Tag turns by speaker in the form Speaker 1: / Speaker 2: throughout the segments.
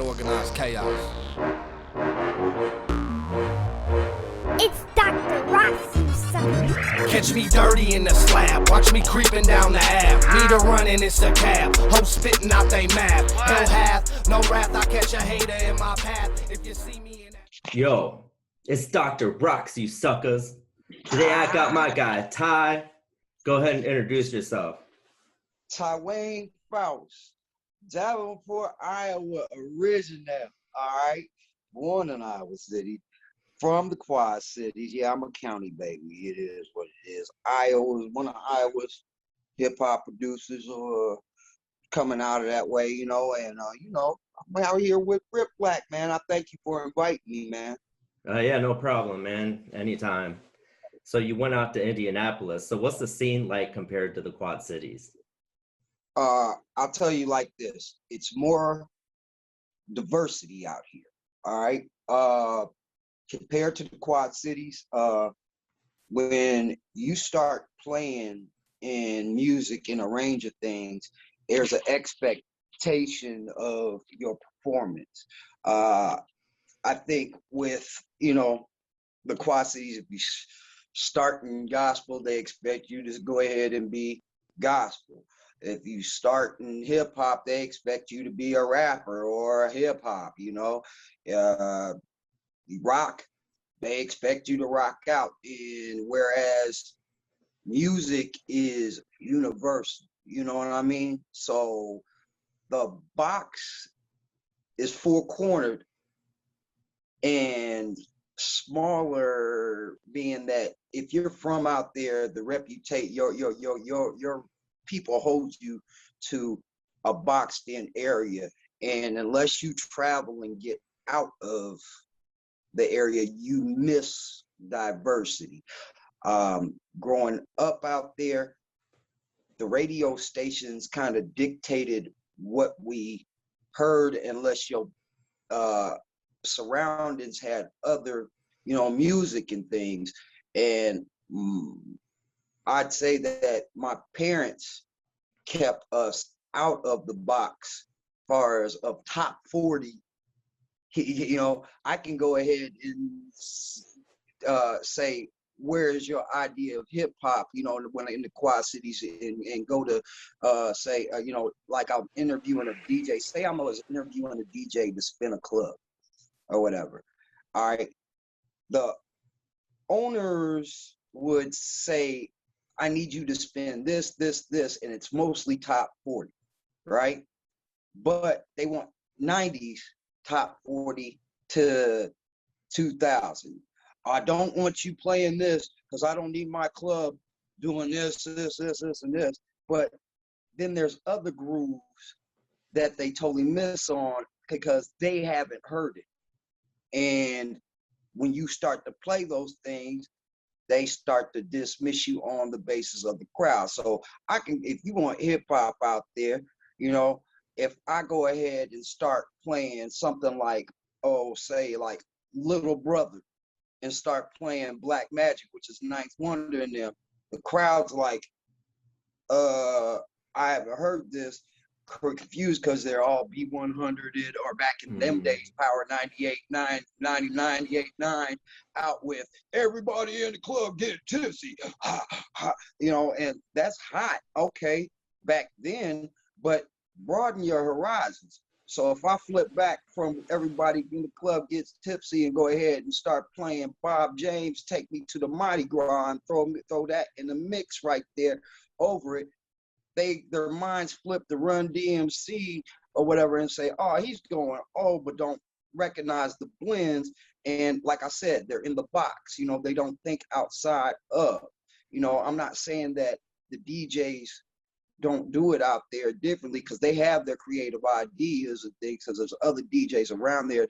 Speaker 1: that organized chaos.
Speaker 2: It's Dr. Roqs, you sucker.
Speaker 1: Catch me dirty in the slab, watch me creeping down the Ave. Meter running, it's a cab. Hoes spitting out they math. Hell hath, no wrath. I catch a hater in my path. If you see me in that.
Speaker 3: Yo, it's Dr. Roqs, you suckers. Today I got my guy, Ty. Go ahead and introduce yourself.
Speaker 4: Tywayne Faust, Davenport, Iowa original, all right? Born in Iowa City, from the Quad Cities. Yeah, I'm a county baby. It is what it is. Iowa is one of Iowa's hip-hop producers coming out of that way, and, I'm out here with Rip Black, man. I thank you for inviting me, man.
Speaker 3: Yeah, no problem, man. Anytime. So you went out to Indianapolis. So what's the scene like compared to the Quad Cities?
Speaker 4: I'll tell you like this. It's more diversity out here, all right? Compared to the Quad Cities, when you start playing in music in a range of things, there's an expectation of your performance. I think with, the Quad Cities, if you start in gospel, they expect you to go ahead and be gospel. If you start in hip hop, they expect you to be a rapper or a hip hop, rock, they expect you to rock out. And whereas music is universal, you know what I mean? So the box is four-cornered and smaller, being that if you're from out there, the reputation, your people hold you to a boxed in area, and unless you travel and get out of the area, you miss diversity. Growing up out there, the radio stations kind of dictated what we heard, unless your surroundings had other, music and things. And I'd say that my parents kept us out of the box as far as of top 40. I can go ahead and say, where is your idea of hip hop, when in the Quad Cities, and go to say, like I'm interviewing a DJ, say I was interviewing a DJ to spin a club or whatever. All right. The owners would say, I need you to spend this, and it's mostly top 40, right? But they want 90s top 40 to 2000. I don't want you playing this because I don't need my club doing this, and this. But then there's other grooves that they totally miss on because they haven't heard it. And when you start to play those things, they start to dismiss you on the basis of the crowd. So if you want hip hop out there, if I go ahead and start playing something like, say like Little Brother, and start playing Black Magic, which is Ninth Wonder in them, the crowd's like, I haven't heard this, confused because they're all B100'd, or back in them days, Power 98.9, 98.9, out with everybody in the club getting tipsy, and that's hot, okay, back then, but broaden your horizons. So if I flip back from everybody in the club gets tipsy and go ahead and start playing Bob James, Take Me to the Mardi Gras, and throw that in the mix right there over it, their minds flip to Run DMC or whatever and say, oh, he's going, but don't recognize the blends. And like I said, they're in the box, they don't think outside of, I'm not saying that the DJs don't do it out there differently, because they have their creative ideas and things, because there's other DJs around there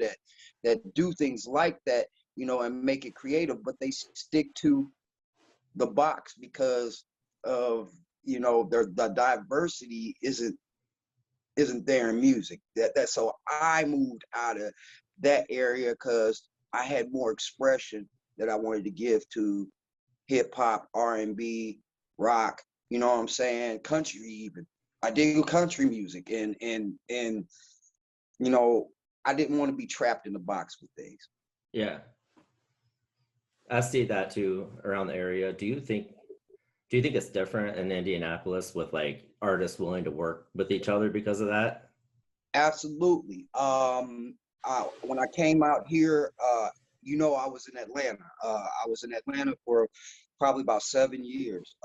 Speaker 4: that do things like that, and make it creative, but they stick to the box because of, the diversity isn't there in music. So I moved out of that area because I had more expression that I wanted to give to hip hop, R&B, rock, you know what I'm saying, country even. I dig country music, and I didn't want to be trapped in the box with things.
Speaker 3: Yeah. I see that too around the area. Do you think it's different in Indianapolis with like artists willing to work with each other because of that?
Speaker 4: Absolutely. When I came out here, I was in Atlanta. I was in Atlanta for probably about 7 years,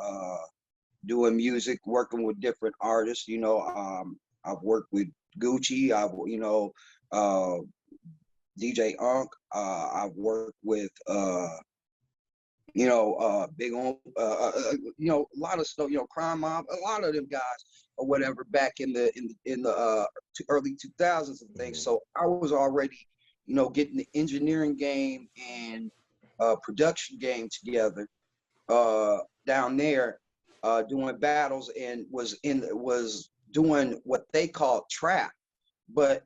Speaker 4: doing music, working with different artists. I've worked with Gucci. Uh, DJ Unk. I've worked with Big on, a lot of stuff, Crime Mob, a lot of them guys or whatever back in the early 2000s and things. So I was already, getting the engineering game and production game together down there, doing battles, and was doing what they called trap, but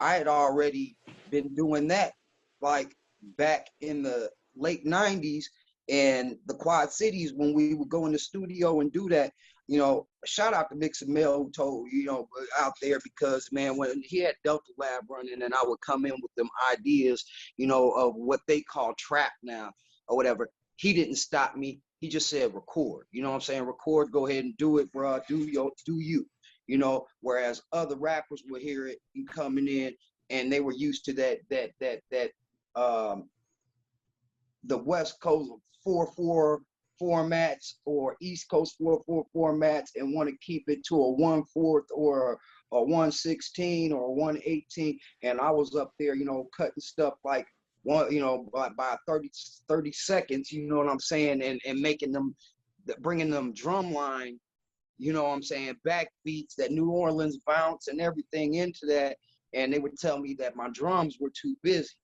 Speaker 4: I had already been doing that like back in the late 90s and the Quad Cities when we would go in the studio and do that. Shout out to Mix and Mel who told, out there, because man, when he had Delta Lab running and I would come in with them ideas, of what they call trap now or whatever, he didn't stop me. He just said, record, you know what I'm saying? Record, go ahead and do it, bro. Do you. Whereas other rappers would hear it and coming in and they were used to that the West Coast 4/4 formats or East Coast 4/4 formats and want to keep it to a 1/4 or a 1/16 or a 1/18. And I was up there, cutting stuff like one, by 30 seconds, you know what I'm saying? And making them, bringing them drum line, back beats, that New Orleans bounce and everything into that. And they would tell me that my drums were too busy.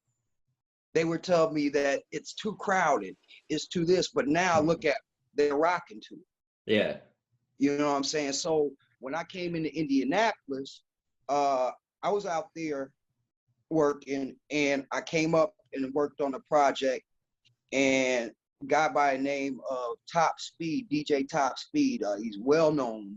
Speaker 4: They would tell me that it's too crowded, it's too this, but now look at, they're rocking to it.
Speaker 3: Yeah.
Speaker 4: You know what I'm saying? So when I came into Indianapolis, I was out there working, and I came up and worked on a project, and a guy by the name of Top Speed, DJ Top Speed, he's well known,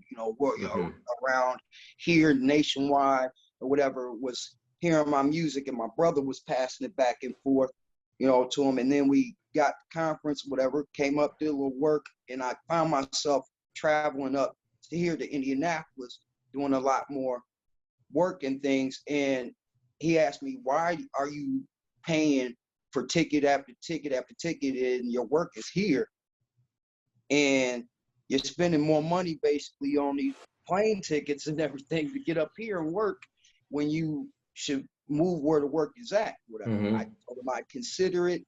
Speaker 4: around here nationwide or whatever, was hearing my music, and my brother was passing it back and forth, to him. And then we got the conference, whatever, came up, did a little work, and I found myself traveling up to here to Indianapolis, doing a lot more work and things. And he asked me, why are you paying for ticket after ticket after ticket, and your work is here, and you're spending more money basically on these plane tickets and everything to get up here and work, when you should move where the work is at, whatever. I told him I'd consider it,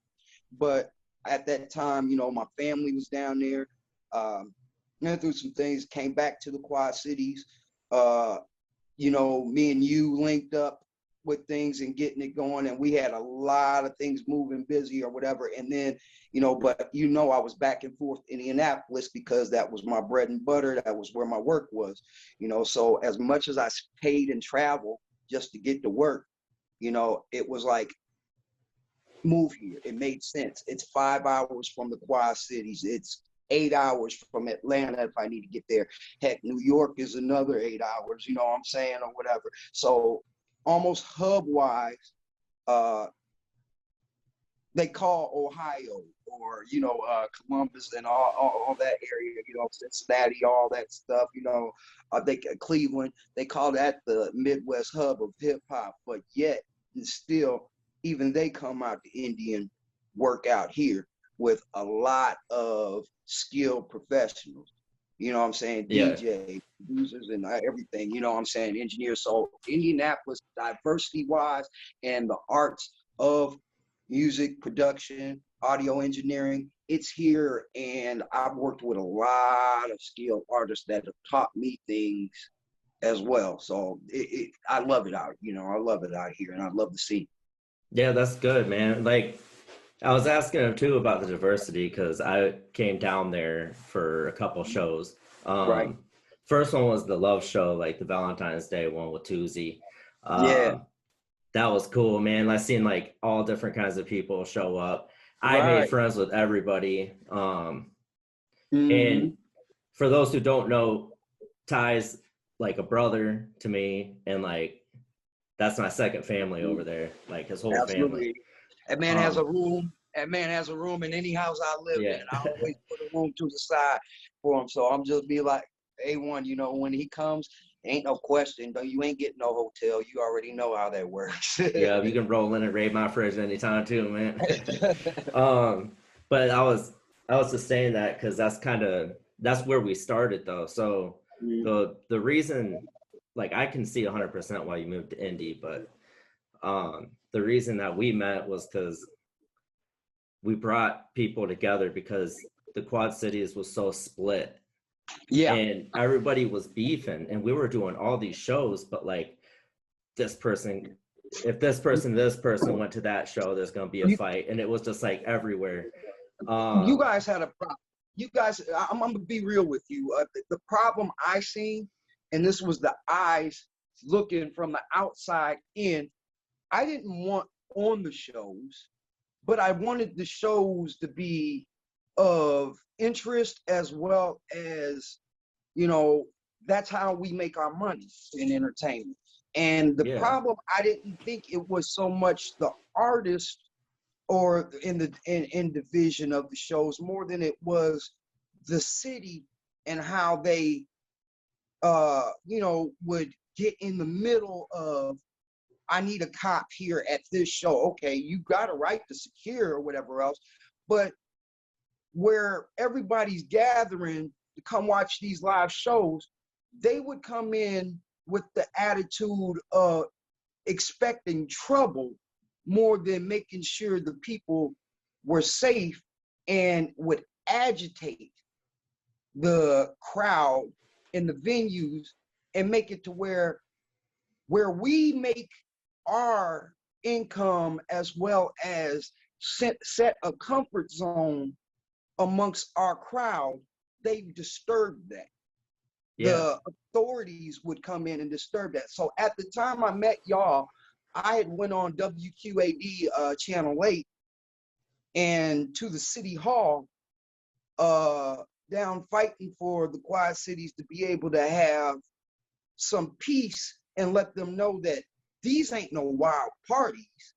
Speaker 4: but at that time, my family was down there, went through some things, came back to the Quad Cities, me and you linked up with things and getting it going, and we had a lot of things moving, busy or whatever. And then, but I was back and forth in Indianapolis because that was my bread and butter. That was where my work was, so as much as I paid and travel just to get to work, it was like, move here. It made sense. It's 5 hours from the Quad Cities. It's 8 hours from Atlanta if I need to get there. Heck, New York is another 8 hours, you know what I'm saying, or whatever. So almost hub-wise, they call Ohio or, Columbus and all that area, Cincinnati, all that stuff, Cleveland, they call that the Midwest hub of hip hop, but yet and still, even they come out to Indian work out here with a lot of skilled professionals, what I'm saying?
Speaker 3: Yeah.
Speaker 4: DJ, producers, and everything, what I'm saying? Engineers. So Indianapolis, diversity-wise, and the arts of music production, audio engineering, it's here. And I've worked with a lot of skilled artists that have taught me things as well. So I love it out, I love it out here, and I love the scene.
Speaker 3: Yeah, that's good, man. Like, I was asking him too about the diversity because I came down there for a couple shows.
Speaker 4: Right.
Speaker 3: First one was the Love Show, like the Valentine's Day one with Tuesday.
Speaker 4: Yeah.
Speaker 3: That was cool, man. I seen like all different kinds of people show up. I
Speaker 4: Right.
Speaker 3: made friends with everybody. And for those who don't know, Ty's like a brother to me, and like that's my second family over there, like his whole family.
Speaker 4: Absolutely. That man has
Speaker 3: Um,
Speaker 4: a room. That man has a room in any house I live
Speaker 3: yeah.
Speaker 4: in. I always put a room to the side for him. So I'm just be like, A1, you know, when he comes, ain't no question. Though you ain't getting no hotel. You already know how that works.
Speaker 3: Yeah, you can roll in and raid my fridge anytime too, man. But I was just saying that because that's where we started though. So the reason, like, I can see 100% why you moved to Indy, but the reason that we met was because we brought people together because the Quad Cities was so split.
Speaker 4: Yeah.
Speaker 3: And everybody was beefing, and we were doing all these shows, but like, this person went to that show, there's gonna be a fight, and it was just like everywhere.
Speaker 4: You guys had a problem. You guys, I'm gonna be real with you. The problem I seen, and this was the eyes looking from the outside in. I didn't want on the shows, but I wanted the shows to be of interest as well as, you know, that's how we make our money in entertainment. And the problem, I didn't think it was so much the artist or in division of the shows more than it was the city and how they you know, would get in the middle of, I need a cop here at this show. Okay, you got a right to secure or whatever else, but where everybody's gathering to come watch these live shows, they would come in with the attitude of expecting trouble more than making sure the people were safe, and would agitate the crowd in the venues and make it to where we make our income as well as set a comfort zone amongst our crowd. They disturbed that. The authorities would come in and disturb that. So at the time I met y'all, I had went on WQAD Channel 8 and to the city hall down fighting for the Quad Cities to be able to have some peace and let them know that these ain't no wild parties.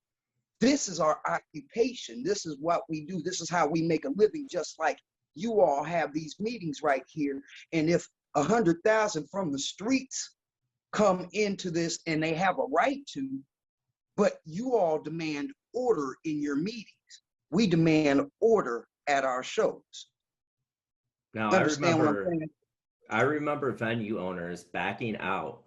Speaker 4: This is our occupation. This is what we do. This is how we make a living, just like you all have these meetings right here. And if 100,000 from the streets come into this, and they have a right to, but you all demand order in your meetings. We demand order at our shows.
Speaker 3: Now,
Speaker 4: Understand what I'm saying?
Speaker 3: I remember venue owners backing out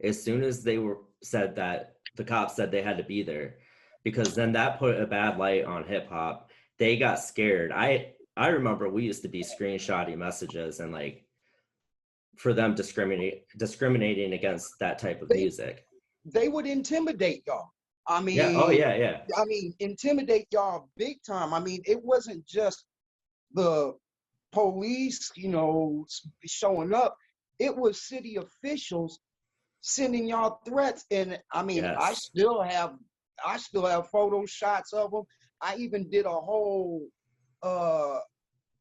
Speaker 3: as soon as they said that the cops said they had to be there, because then that put a bad light on hip hop. They got scared. I remember we used to be screenshotting messages and like for them discriminating against that type of music.
Speaker 4: They would intimidate y'all. I mean,
Speaker 3: yeah.
Speaker 4: I mean, intimidate y'all big time. I mean, it wasn't just the police, you know, showing up. It was city officials sending y'all threats. And I mean, I still have photo shots of them. I even did a whole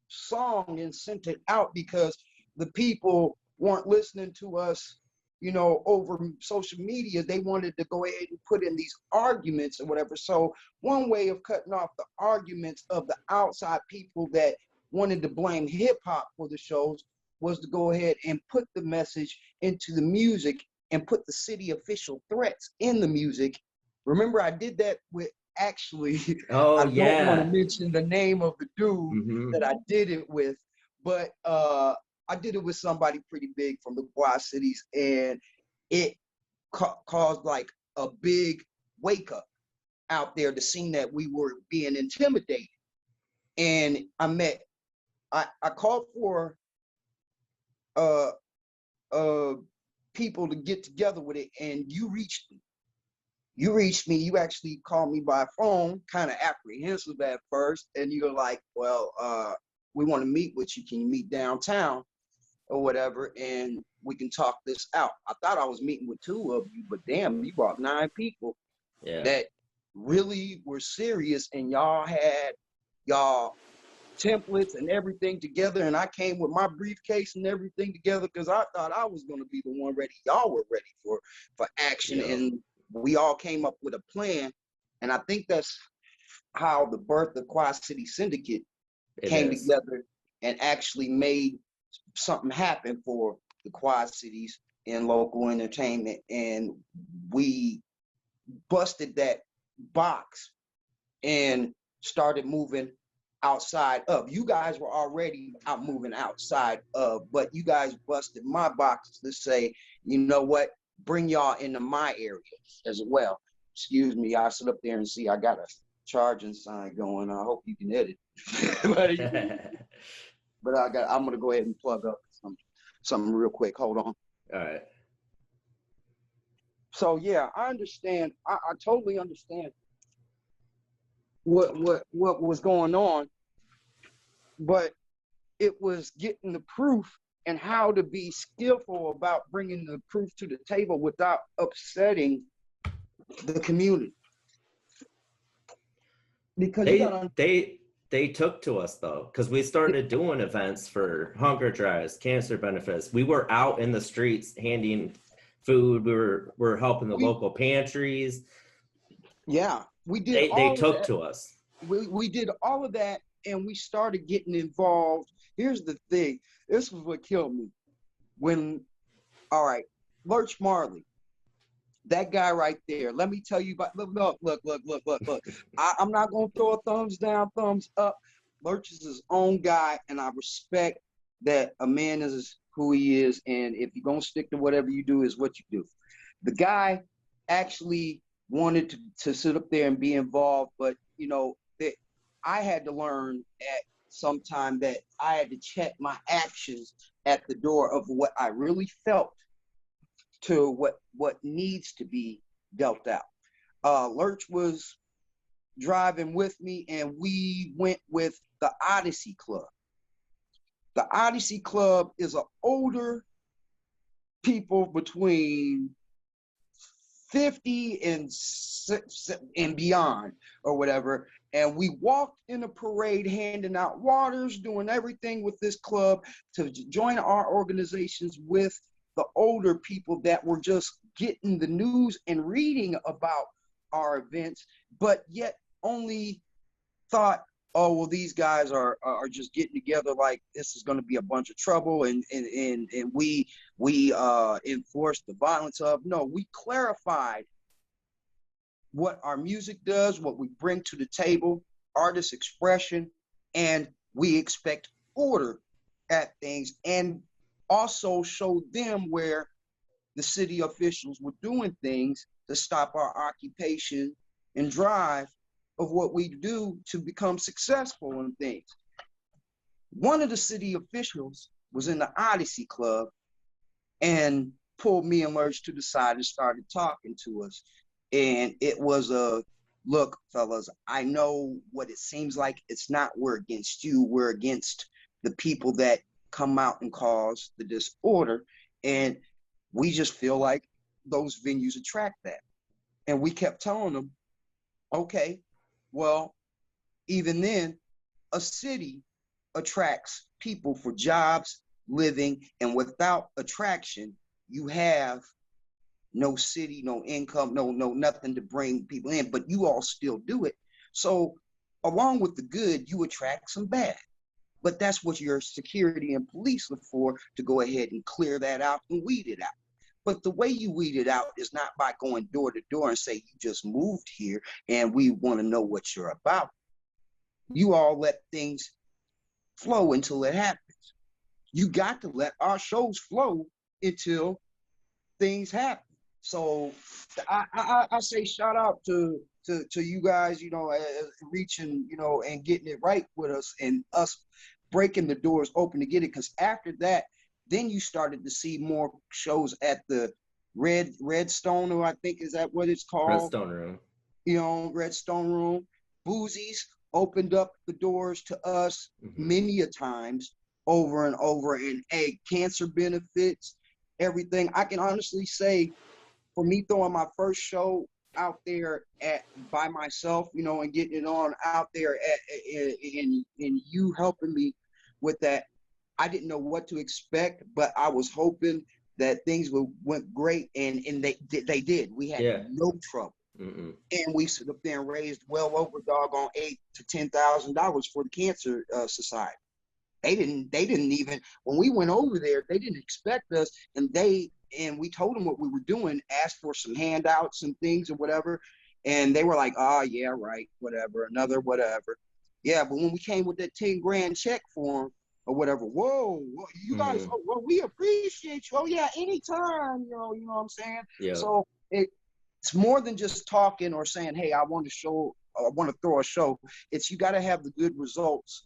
Speaker 4: song and sent it out because the people weren't listening to us, you know, over social media. They wanted to go ahead and put in these arguments or whatever. So one way of cutting off the arguments of the outside people that wanted to blame hip hop for the shows was to go ahead and put the message into the music and put the city official threats in the music. Remember, I did that with actually, I don't want to mention the name of the dude that I did it with, but I did it with somebody pretty big from the Quad Cities, and it caused like a big wake up out there to see that we were being intimidated. And I called for people to get together with it, and you reached me. You actually called me by phone, kind of apprehensive at first, and you're like, well, we want to meet with you. Can you meet downtown or whatever, and we can talk this out? I thought I was meeting with 2 of you, but damn, you brought 9 people that really were serious, and y'all had y'all templates and everything together, and I came with my briefcase and everything together because I thought I was going to be the one ready. Y'all were ready for action, and we all came up with a plan. And I think that's how the birth of Quad City Syndicate came together and actually made something happen for the Quad Cities in local entertainment. And we busted that box and started moving outside of. You guys were already out moving outside of, but you guys busted my box to say, you know what, bring y'all into my area as well. Excuse me, I sit up there and see I got a charging sign going. I hope you can edit. But I'm gonna go ahead and plug up something real quick. Hold on.
Speaker 3: All right.
Speaker 4: So yeah, I understand. I totally understand what was going on, but it was getting the proof and how to be skillful about bringing the proof to the table without upsetting the community. Because
Speaker 3: they took to us though, because we started doing events for hunger drives, cancer benefits. We were out in the streets handing food. We're helping the local pantries.
Speaker 4: Yeah, we did.
Speaker 3: They took to us.
Speaker 4: We did all of that, and we started getting involved. Here's the thing. This was what killed me. All right, Lurch Marley, that guy right there. Let me tell you about. Look. I'm not gonna throw a thumbs down, thumbs up. Lurch is his own guy, and I respect that a man is who he is, and if you're gonna stick to whatever you do, is what you do. The guy actually wanted to sit up there and be involved, but you know that I had to learn at some time that I had to check my actions at the door of what I really felt to what needs to be dealt out. Lurch was driving with me, and we went with the Odyssey Club. The Odyssey Club is an older people between 50 and beyond or whatever. And we walked in a parade handing out waters, doing everything with this club to join our organizations with the older people that were just getting the news and reading about our events, but yet only thought, oh, well, these guys are just getting together like this is going to be a bunch of trouble, and we enforce the violence of. No, we clarified what our music does, what we bring to the table, artist expression, and we expect order at things, and also showed them where the city officials were doing things to stop our occupation and drive of what we do to become successful in things. One of the city officials was in the Odyssey Club and pulled me and Lurch to the side and started talking to us. And it was look, fellas, I know what it seems like. It's not we're against you. We're against the people that come out and cause the disorder. And we just feel like those venues attract that. And we kept telling them, okay, well, even then, a city attracts people for jobs, living, and without attraction, you have no city, no income, no nothing to bring people in, but you all still do it. So along with the good, you attract some bad. But that's what your security and police look for, to go ahead and clear that out and weed it out. But the way you weed it out is not by going door to door and say, you just moved here and we want to know what you're about. You all let things flow until it happens. You got to let our shows flow until things happen. So I say shout out to you guys, you know, reaching, you know, and getting it right with us, and us breaking the doors open to get it. Because after that, then you started to see more shows at the Redstone, or I think is that what it's called?
Speaker 3: Redstone Room.
Speaker 4: You know, Redstone Room. Boozies opened up the doors to us many a times over and over, and cancer benefits, everything. I can honestly say, for me throwing my first show out there by myself, you know, and getting it on out there and you helping me with that, I didn't know what to expect, but I was hoping that things went great, and they did. We had no trouble.
Speaker 3: Mm-mm.
Speaker 4: And we stood up there and raised well over doggone $8,000 to $10,000 for the Cancer Society. They didn't even, when we went over there, they didn't expect us, and we told them what we were doing, asked for some handouts and things or whatever, and they were like, oh yeah, right, whatever, another whatever. Yeah, but when we came with that 10 grand check for them or whatever, whoa, you guys, oh, well, we appreciate you. Oh yeah, anytime, you know what I'm saying?
Speaker 3: Yeah.
Speaker 4: So it's more than just talking or saying, hey, I want to throw a show. It's, you got to have the good results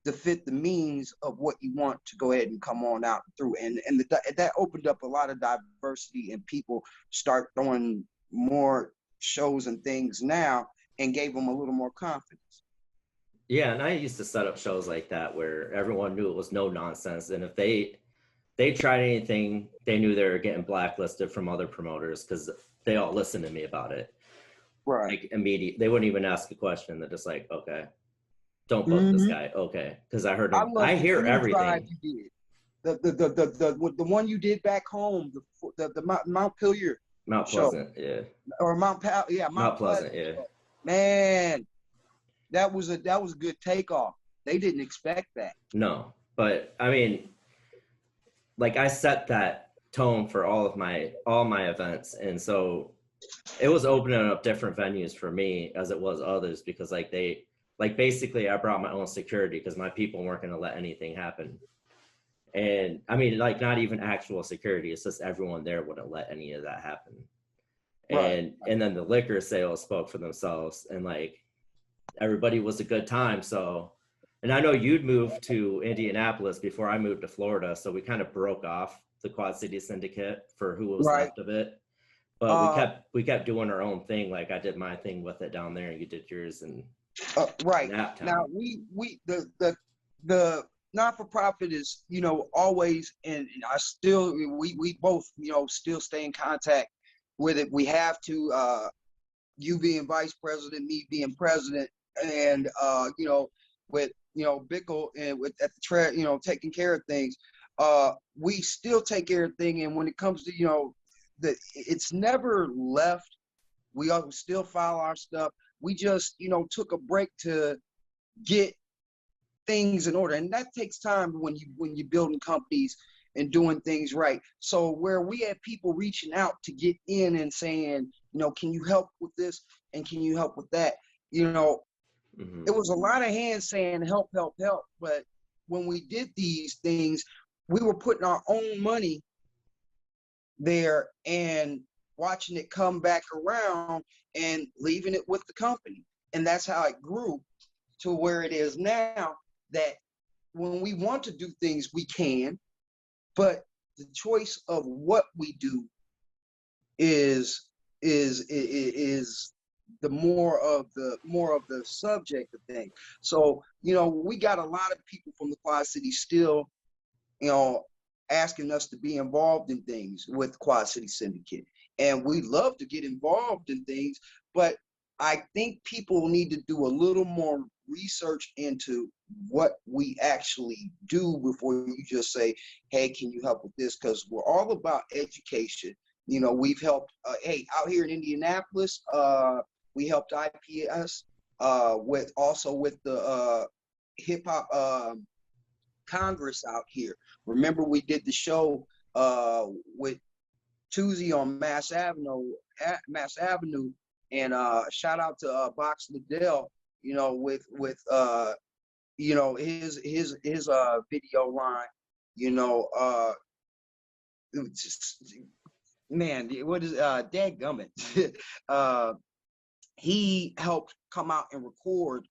Speaker 4: to fit the means of what you want to go ahead and come on out through. And that opened up a lot of diversity, and people start throwing more shows and things now, and gave them a little more confidence.
Speaker 3: Yeah, and I used to set up shows like that where everyone knew it was no nonsense, and if they tried anything, they knew they were getting blacklisted from other promoters because they all listened to me about it.
Speaker 4: Right.
Speaker 3: Like immediate, they wouldn't even ask a question. They're just like, okay, don't book this guy. Okay, because I heard him. I hear everything.
Speaker 4: You did. The one you did back home, the Mount Pillier.
Speaker 3: Mount Pleasant, show. Yeah.
Speaker 4: Or Mount Pleasant,
Speaker 3: yeah.
Speaker 4: Man, that was a good takeoff. They didn't expect that.
Speaker 3: No, but I mean, like I set that tone for all my events, and so it was opening up different venues for me as it was others, because basically I brought my own security because my people weren't going to let anything happen. And I mean, like, not even actual security, it's just everyone there wouldn't let any of that happen. Right. And then the liquor sales spoke for themselves, and like everybody was a good time. So, and I know you'd moved to Indianapolis before I moved to Florida, so we kind of broke off the Quad City Syndicate for who was left of it. But we kept doing our own thing. Like I did my thing with it down there, and you did yours. And
Speaker 4: right now, the not-for-profit is, always, and I still, we both, still stay in contact with it. We have to, you being vice president, me being president, and with Bickle and with at the taking care of things. We still take care of things, and when it comes to it's never left. We still file our stuff. We just, took a break to get things in order. And that takes time when you're building companies and doing things right. So where we had people reaching out to get in and saying, can you help with this? And can you help with that?
Speaker 3: Mm-hmm.
Speaker 4: It was a lot of hands saying, help, help, help. But when we did these things, we were putting our own money there and watching it come back around and leaving it with the company. And that's how it grew to where it is now, that when we want to do things, we can, but the choice of what we do is the more of the subject of things. So, we got a lot of people from the Quad City still, asking us to be involved in things with Quad City Syndicate. And we love to get involved in things, but I think people need to do a little more research into what we actually do before you just say, hey, can you help with this? Because we're all about education. We've helped, out here in Indianapolis, we helped IPS with the hip hop Congress out here. Remember, we did the show with Tuesday on Mass Avenue, and shout out to Box Liddell, with his video line, just, man, what is dadgummit? He helped come out and record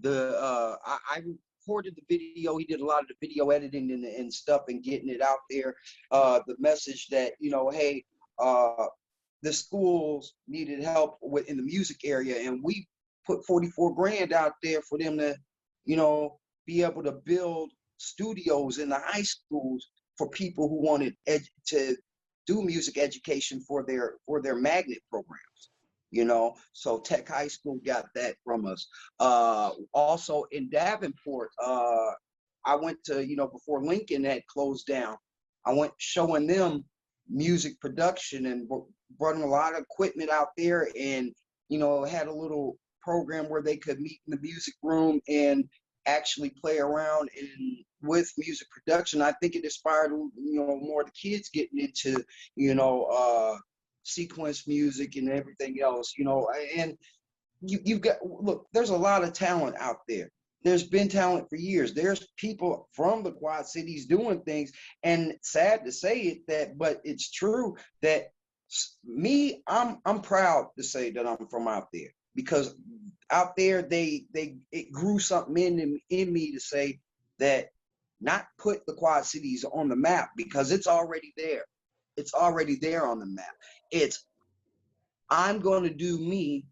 Speaker 4: the I recorded the video. He did a lot of the video editing and stuff and getting it out there. The message that, hey, the schools needed help in the music area, and we put 44 grand out there for them to, be able to build studios in the high schools for people who wanted to do music education for their magnet programs. So Tech High School got that from us. Also in Davenport, I went to, before Lincoln had closed down, I went showing them music production and brought a lot of equipment out there, and had a little program where they could meet in the music room and actually play around with music production. I think it inspired more of the kids getting into sequence music and everything else. And you've got, look, there's a lot of talent out there. There's been talent for years. There's people from the Quad Cities doing things, and sad to say it, but it's true that I'm proud to say that I'm from out there, because out there it grew something in me to say that, not put the Quad Cities on the map, because it's already there. It's already there on the map. I'm going to do me.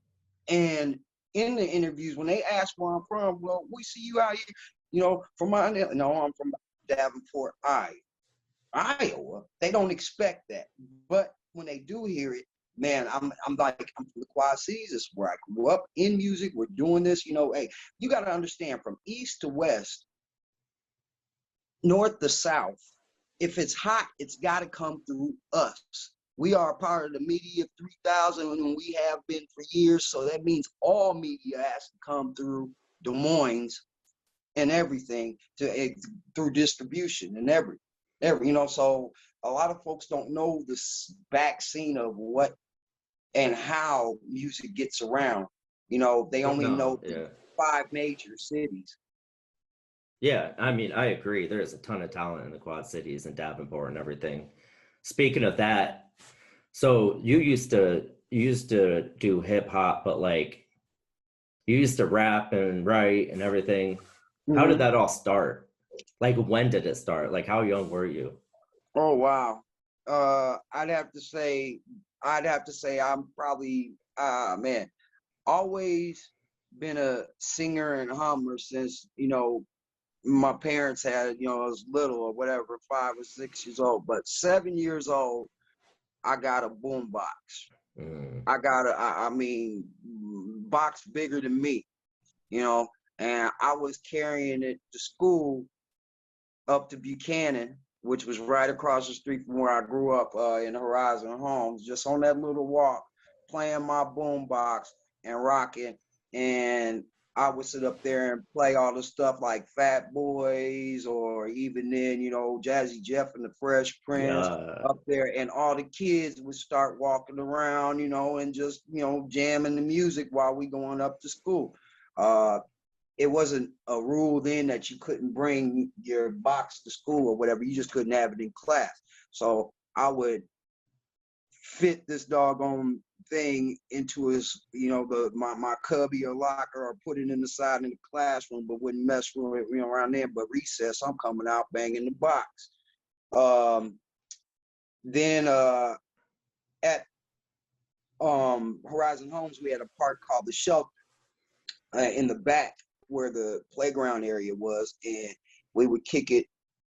Speaker 4: And in the interviews, when they ask where I'm from, well, we see you out here, from I'm from Davenport, Iowa. They don't expect that. But when they do hear it, man, I'm from the Quad Cities. This is where I grew up in music. We're doing this, hey, you got to understand, from east to west, north to south, if it's hot, it's got to come through us. We are a part of the Media 3000, and we have been for years. So that means all media has to come through Des Moines and everything through distribution and every. So a lot of folks don't know this back scene of what and how music gets around. They only know 5 major cities.
Speaker 3: Yeah, I mean, I agree. There's a ton of talent in the Quad Cities and Davenport and everything. Speaking of that, so you used to do hip hop, but like you used to rap and write and everything. Mm-hmm. How did that all start? Like, when did it start? Like, how young were you?
Speaker 4: Oh, wow. I'd have to say I'm probably, always been a singer and hummer since, my parents had, I was little or whatever, 5 or 6 years old. But 7 years old, I got a boom box. I got box bigger than me, and I was carrying it to school up to Buchanan, which was right across the street from where I grew up in Horizon Homes, just on that little walk, playing my boom box and rocking. And I would sit up there and play all the stuff like Fat Boys, or even then, Jazzy Jeff and the Fresh Prince up there. And all the kids would start walking around, and just, jamming the music while we going up to school. It wasn't a rule then that you couldn't bring your box to school or whatever. You just couldn't have it in class. So I would fit this doggone thing into his, my cubby or locker, or put it in the side in the classroom, but wouldn't mess with it, around there. But recess, I'm coming out banging the box. Then at Horizon Homes, we had a park called the Shelter in the back where the playground area was, and we would kick it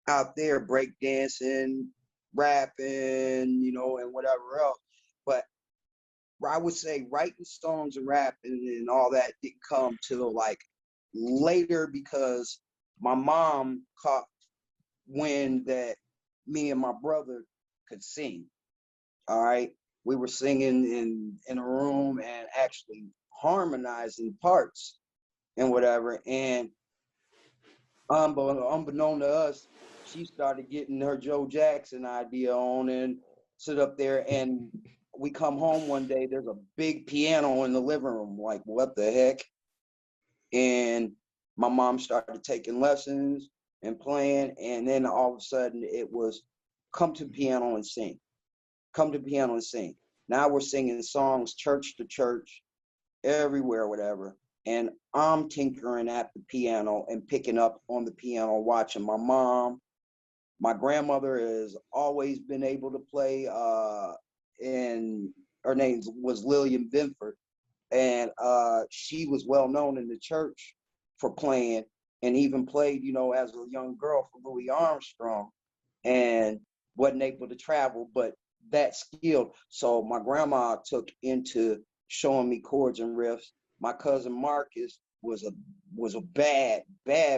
Speaker 4: out there, break dancing, rapping, and whatever else. But I would say writing songs and rapping and all that didn't come till like later, because my mom caught wind that me and my brother could sing. All right. We were singing in a room and actually harmonizing parts and whatever. And unbeknown to us, she started getting her Joe Jackson idea on and sit up there. And we come home one day, there's a big piano in the living room. Like, what the heck? And my mom started taking lessons and playing. And then all of a sudden it was, come to the piano and sing. Come to the piano and sing. Now we're singing songs church to church, everywhere, whatever. And I'm tinkering at the piano and picking up on the piano, watching my mom. My grandmother has always been able to play, and her name was Lillian Binford. And she was well known in the church for playing, and even played, as a young girl for Louis Armstrong, and wasn't able to travel, but that skilled. So my grandma took into showing me chords and riffs. My cousin Marcus was a bad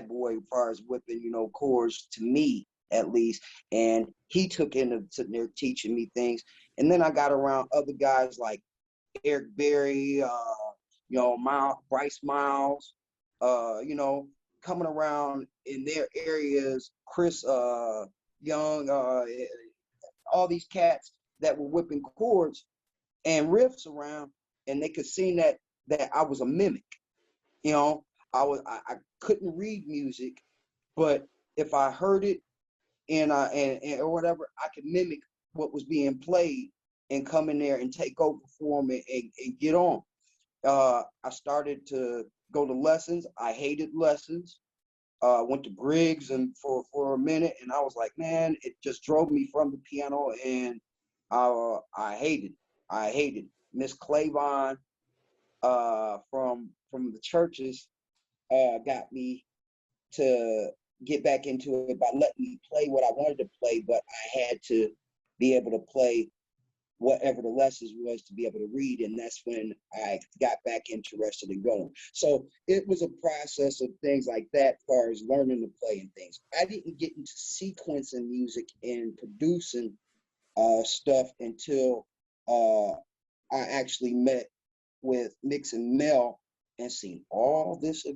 Speaker 4: boy as far as whipping, chords to me at least. And he took into sitting there teaching me things. And then I got around other guys like Eric Berry, Bryce Miles, coming around in their areas, Chris Young, all these cats that were whipping chords and riffs around, and they could see that I was a mimic. I couldn't read music, but if I heard it and or whatever, I could mimic what was being played and come in there and take over for them and get on. I started to go to lessons. I hated lessons. Went to Griggs and for a minute, and I was like, man, it just drove me from the piano, and I hated it. I hated it. Miss Clavon from the churches got me to get back into it by letting me play what I wanted to play, but I had to be able to play whatever the lessons was to be able to read, and that's when I got back interested in going. So it was a process of things like that as far as learning to play and things. I didn't get into sequencing music and producing stuff until I actually met with Mix and Mel and seen all this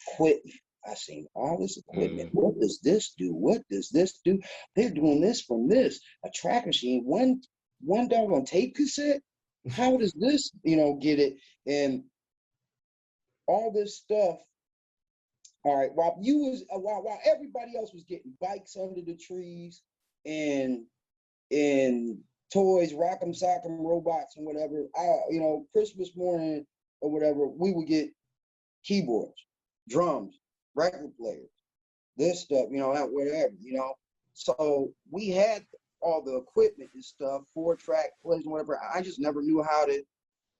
Speaker 4: equipment. I seen all this equipment. What does this do? What does this do? They're doing this from this. A track machine, one doggone tape cassette. How does this, get it? And all this stuff. All right, while everybody else was getting bikes under the trees and toys, rock'em sock'em robots and whatever, Christmas morning or whatever, we would get keyboards, drums, record players, this stuff, that whatever, So we had all the equipment and stuff, 4-track plays and whatever. I just never knew how to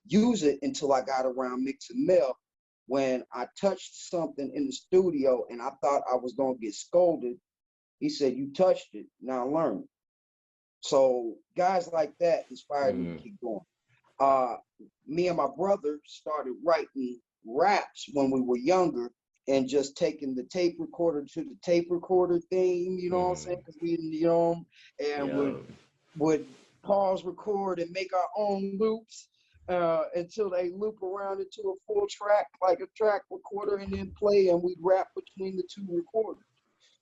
Speaker 4: use it until I got around Mix and Mel, when I touched something in the studio and I thought I was going to get scolded. He said, "You touched it, now learn." So guys like that inspired me to keep going. Me and my brother started writing raps when we were younger, and just taking the tape recorder to the tape recorder thing, what I'm saying? Because we, and would pause record and make our own loops until they loop around into a full track, like a track recorder, and then play, and we'd rap between the two recorders,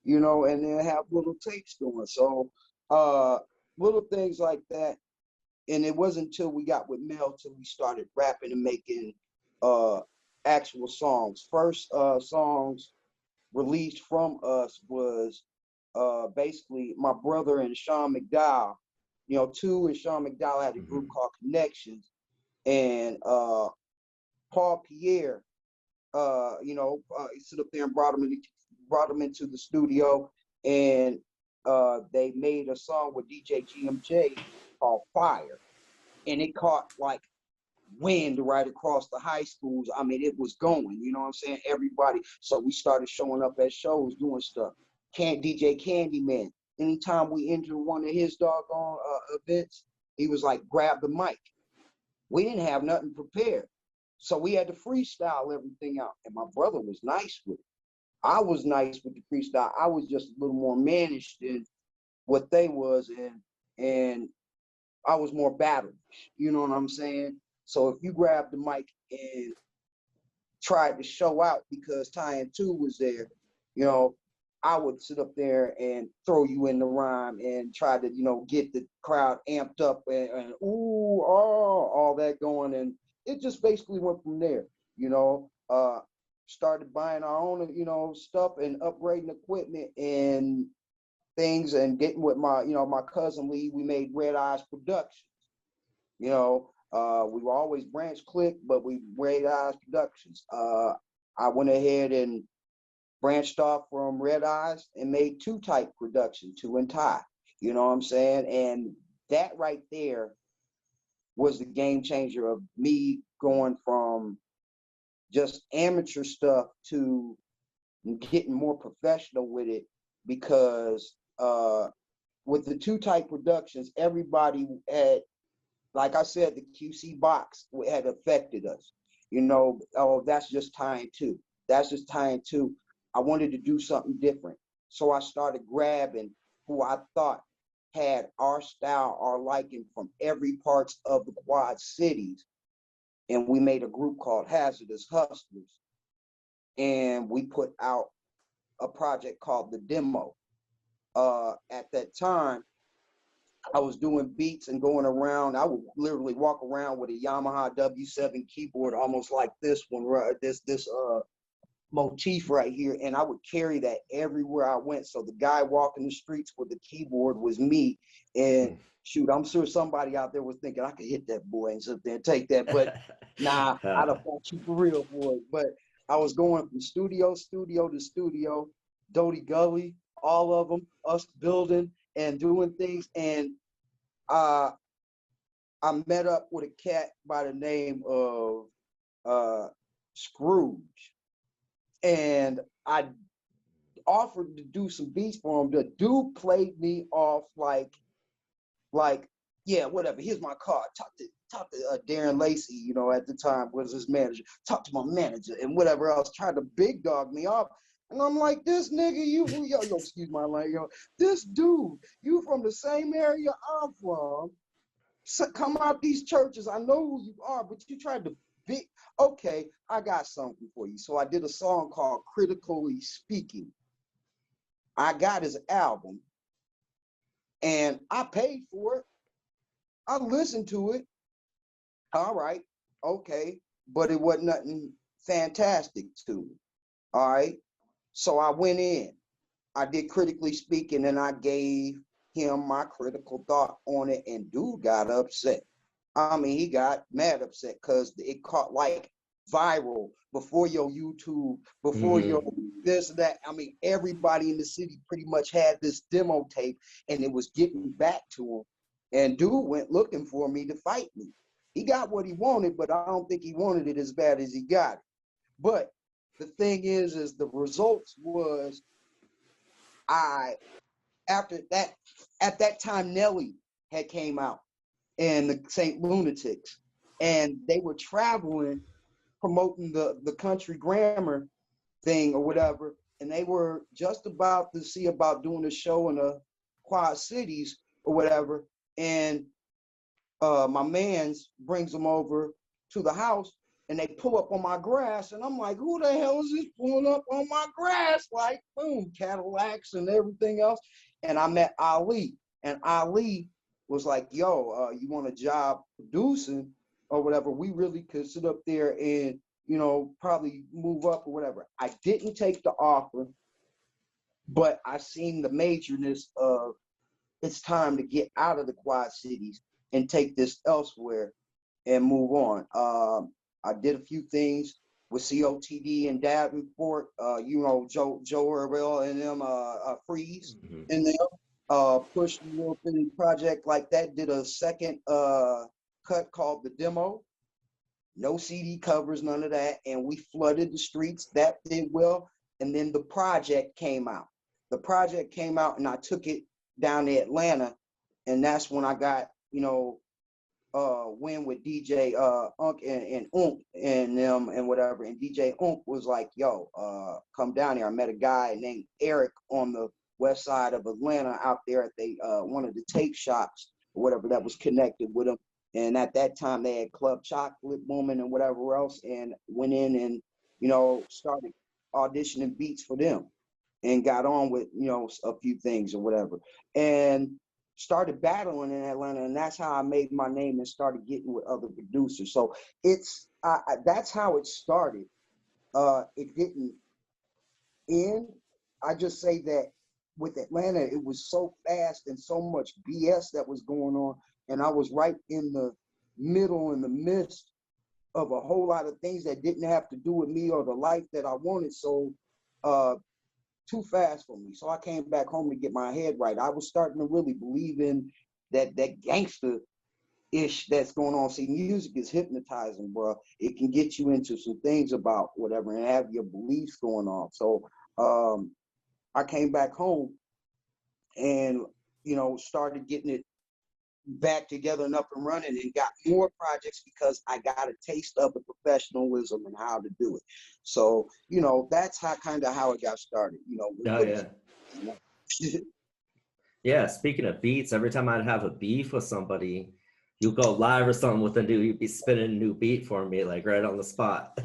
Speaker 4: and then have little tapes going. So little things like that. And it wasn't until we got with Mel till we started rapping and making actual songs. First songs released from us was basically my brother and Sean McDowell. Two and Sean McDowell had a group called Connections, and Paul Pierre, he stood up there and brought him into the studio, and they made a song with DJ GMJ called Fire, and it caught like wind right across the high schools. I mean, it was going, everybody. So we started showing up at shows, doing stuff. DJ Candyman, anytime we entered one of his doggone events, he was like, grab the mic. We didn't have nothing prepared, so we had to freestyle everything out, and my brother was nice with it. I was nice with the freestyle. I was just a little more mannish than what they was, and I was more battled. You know what I'm saying? So if you grabbed the mic and tried to show out because Ty and Two was there, I would sit up there and throw you in the rhyme and try to, get the crowd amped up and ooh, oh, all that going. And it just basically went from there, started buying our own, stuff and upgrading equipment and things, and getting with my, my cousin Lee. We made Red Eyes Productions. We were always Branch Click, but we Red Eyes Productions. I went ahead and branched off from Red Eyes and made Two Type Production, Two and Ty. You know what I'm saying? And that right there was the game changer of me going from just amateur stuff to getting more professional with it, because with the Two Type Productions, everybody had, like I said, the QC box had affected us. Oh, that's just Ty and Two. That's just Ty and Two. I wanted to do something different. So I started grabbing who I thought had our style, our liking from every parts of the Quad Cities. And we made a group called Hazardous Hustlers. And we put out a project called The Demo. At that time, I was doing beats and going around. I would literally walk around with a Yamaha W7 keyboard, almost like this one, this motif right here, and I would carry that everywhere I went. So the guy walking the streets with the keyboard was me. And shoot, I'm sure somebody out there was thinking I could hit that boy and sit there and take that, but nah, I'd have fought you for real for it. But I was going from studio to studio, Doty Gully, all of them, us building and doing things. And I met up with a cat by the name of Scrooge. And I offered to do some beats for him. The dude played me off like, yeah, whatever. Here's my card. Talk to Darren Lacey, you know, at the time was his manager. Talk to my manager and whatever else. Tried to big dog me off. And I'm like, this nigga, yo, excuse my language, this dude, you from the same area I'm from. So come out these churches. I know who you are, but you tried to big. Okay, I got something for you. So I did a song called Critically Speaking. I got his album and I paid for it. I listened to it. All right, okay, but it wasn't nothing fantastic to me. All right, so I went in. I did Critically Speaking and I gave him my critical thought on it, and dude got upset. I mean, he got mad upset because it caught like viral before your YouTube, before your this, that. I mean, everybody in the city pretty much had this demo tape and it was getting back to him. And dude went looking for me to fight me. He got what he wanted, but I don't think he wanted it as bad as he got it. But the thing is the results was at that time, Nelly had came out and the St. Lunatics, and they were traveling, promoting the country grammar thing or whatever, and they were just about to see about doing a show in the Quad Cities or whatever, and my mans brings them over to the house, and they pull up on my grass, and I'm like, who the hell is this pulling up on my grass? Like, boom, Cadillacs and everything else. And I met Ali, and Ali was like, yo, you want a job producing or whatever? We really could sit up there and, you know, probably move up or whatever. I didn't take the offer, but I seen the majorness of it's time to get out of the Quad Cities and take this elsewhere and move on. I did a few things with COTD and Davenport, you know, Joe Herrell and them, Freeze and them, pushed a little bitty project like that, did a second cut called The Demo. No CD covers, none of that. And we flooded the streets. That did well. And then the project came out. The project came out and I took it down to Atlanta. And that's when I got, you know, win with DJ Unk and Unk and them and whatever. And DJ Unk was like, yo, come down here. I met a guy named Eric on the west side of Atlanta out there at one of the tape shops or whatever that was connected with him. And at that time they had Club Chocolate Woman and whatever else, and went in and, you know, started auditioning beats for them and got on with, you know, a few things or whatever. And started battling in Atlanta, and that's how I made my name and started getting with other producers. So that's how it started. It didn't end. I just say that with Atlanta, it was so fast and so much BS that was going on, and I was right in the middle, in the midst of a whole lot of things that didn't have to do with me or the life that I wanted. So too fast for me. So I came back home to get my head right. I was starting to really believe in that gangster-ish that's going on. See, music is hypnotizing, bro. It can get you into some things about whatever and have your beliefs going on. So I came back home and, you know, started getting it back together and up and running, and got more projects because I got a taste of the professionalism and how to do it. So, you know, that's how it got started, you know.
Speaker 3: Oh, yeah. Yeah, speaking of beats, every time I'd have a beef with somebody, you go live or something with a new, you'd be spinning a new beat for me, like right on the spot.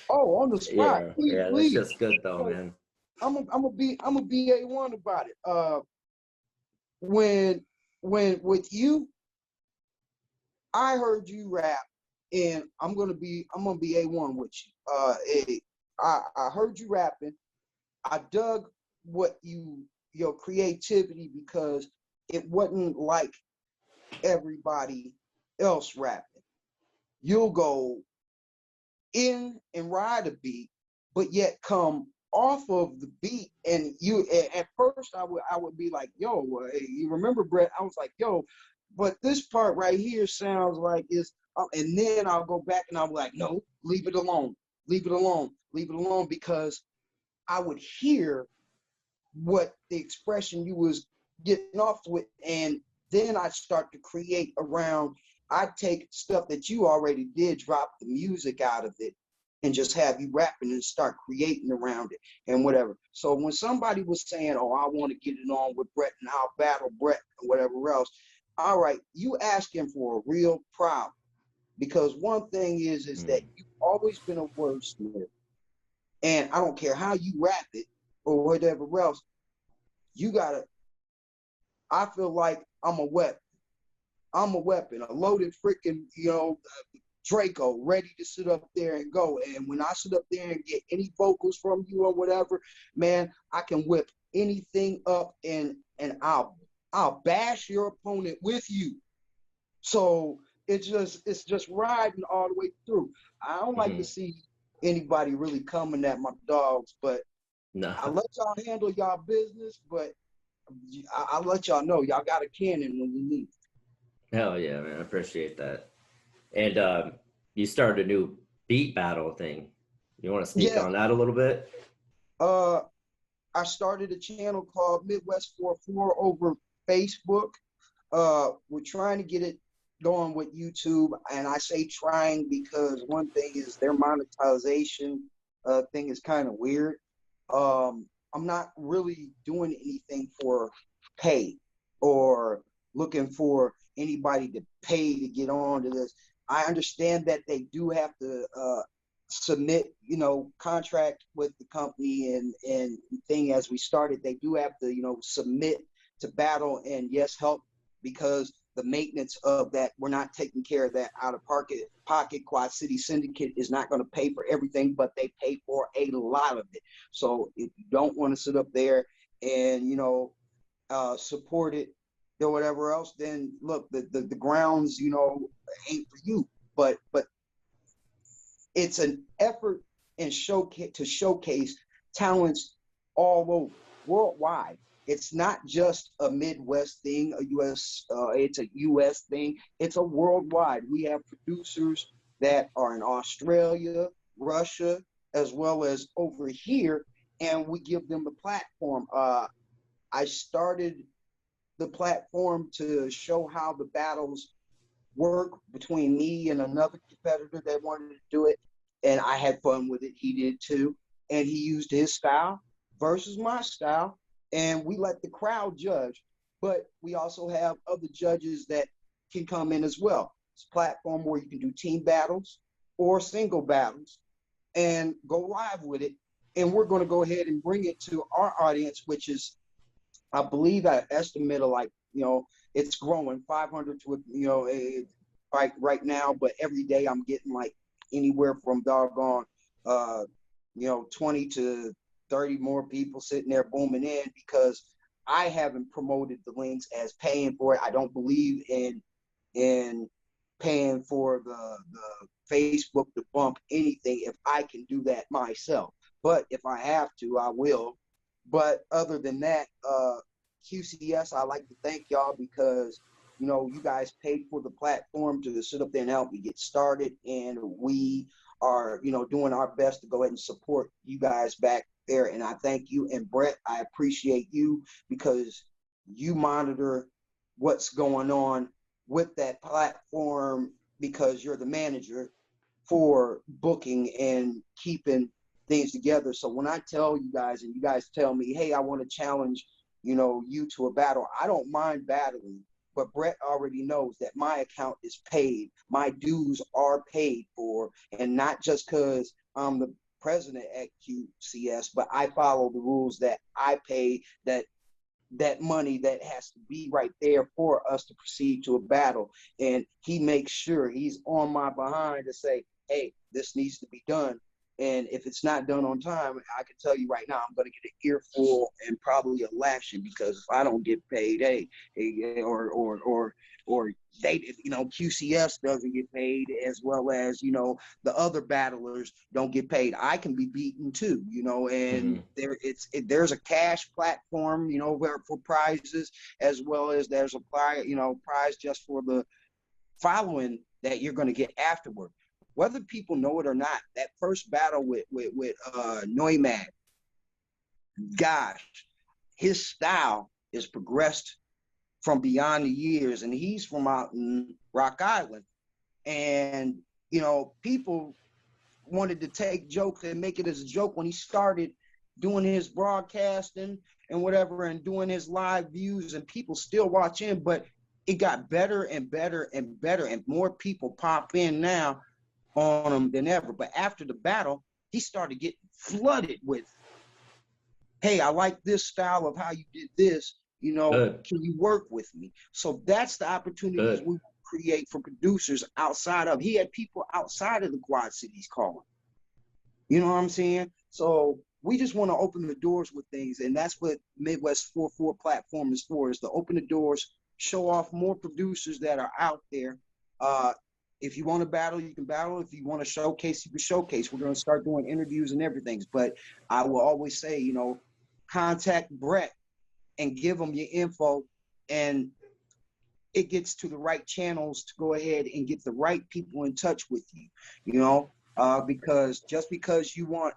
Speaker 4: Oh, on the spot,
Speaker 3: Yeah,
Speaker 4: please,
Speaker 3: yeah, that's
Speaker 4: please.
Speaker 3: just good though, man.
Speaker 4: I'm a be A1 about it. When with you, I heard you rap, and I'm gonna be A1 with you. I heard you rapping. I dug what your creativity because it wasn't like everybody else rapping. You'll go in and ride a beat, but yet come off of the beat. And you, at first, I would be like, "Yo, you remember Brett?" I was like, "Yo, but this part right here sounds like it's." And then I'll go back and I'll be like, "No, leave it alone, leave it alone, leave it alone," because I would hear what the expression you was getting off with, and then I start to create around. I take stuff that you already did, drop the music out of it, and just have you rapping and start creating around it and whatever. So when somebody was saying, "Oh, I want to get it on with Brett and I'll battle Brett and whatever else," all right, you asking for a real problem, because one thing is that you've always been a wordsmith, and I don't care how you rap it or whatever else, you gotta. I feel like I'm a weapon. I'm a weapon, a loaded freaking, Draco, ready to sit up there and go. And when I sit up there and get any vocals from you or whatever, man, I can whip anything up, and I'll bash your opponent with you. So it's just riding all the way through. I don't like to see anybody really coming at my dogs, but
Speaker 3: No,
Speaker 4: I let y'all handle y'all business, but I'll let y'all know y'all got a cannon when you need.
Speaker 3: hell yeah, man, I appreciate that. And you started a new beat battle thing. You want to speak
Speaker 4: Yeah,
Speaker 3: on that a little bit?
Speaker 4: uh, I started a channel called Midwest 44 over Facebook. We're trying to get it going with YouTube, and I say trying because one thing is their monetization thing is kind of weird. I'm not really doing anything for pay or looking for anybody to pay to get on to this. I understand that they do have to submit, contract with the company and thing as we started. They do have to, submit to battle and yes, help, because the maintenance of that, we're not taking care of that out of pocket. Quad City Syndicate is not going to pay for everything, but they pay for a lot of it. So if you don't want to sit up there and support it or whatever else, then look, the grounds ain't for you. But it's an effort and showcase talents all over, worldwide. It's not just a Midwest thing, it's a US thing. It's a worldwide. We have producers that are in Australia, Russia, as well as over here, and we give them the platform. I started the platform to show how the battles work between me and another competitor that wanted to do it, and I had fun with it. He did too, and he used his style versus my style, and we let the crowd judge. But we also have other judges that can come in as well. It's a platform where you can do team battles or single battles and go live with it. And we're going to go ahead and bring it to our audience, which is, I believe, I estimate of like, it's growing 500 to, right now, but every day I'm getting like anywhere from doggone, 20 to 30 more people sitting there booming in, because I haven't promoted the links as paying for it. I don't believe in paying for the Facebook to bump anything if I can do that myself. But if I have to, I will. But other than that, QCS, I like to thank y'all because, you guys paid for the platform to sit up there and help me get started. And we are, doing our best to go ahead and support you guys back there. And I thank you. And Brett, I appreciate you because you monitor what's going on with that platform because you're the manager for booking and keeping things together. So when I tell you guys and you guys tell me, hey, I want to challenge you know, you to a battle. I don't mind battling, but Brett already knows that my account is paid. My dues are paid for, and not just because I'm the president at QCS, but I follow the rules that I pay that money that has to be right there for us to proceed to a battle. And he makes sure he's on my behind to say, hey, this needs to be done. And if it's not done on time, I can tell you right now, I'm going to get an earful and probably a lashing, because if I don't get paid, or they, you know, QCS doesn't get paid, as well as, you know, the other battlers don't get paid, I can be beaten too, you know. And there's a cash platform, you know, where for prizes, as well as there's a prize just for the following that you're going to get afterward. Whether people know it or not, that first battle with Neumann, gosh, his style is progressed from beyond the years, and he's from out in Rock Island. And, you know, people wanted to take jokes and make it as a joke when he started doing his broadcasting and whatever, and doing his live views, and people still watch him, but it got better and better and better, and more people pop in now on him than ever. But after the battle, he started getting flooded with, hey, I like this style of how you did this, you know, can you work with me? So that's the opportunities we create for producers outside of, he had people outside of the Quad Cities calling, you know what I'm saying? So we just want to open the doors with things, and that's what Midwest 4-4 platform is for, is to open the doors, show off more producers that are out there. If you want to battle, you can battle. If you want to showcase, you can showcase. We're going to start doing interviews and everything. But I will always say, you know, contact Brett and give him your info, and it gets to the right channels to go ahead and get the right people in touch with you, you know, because just because you want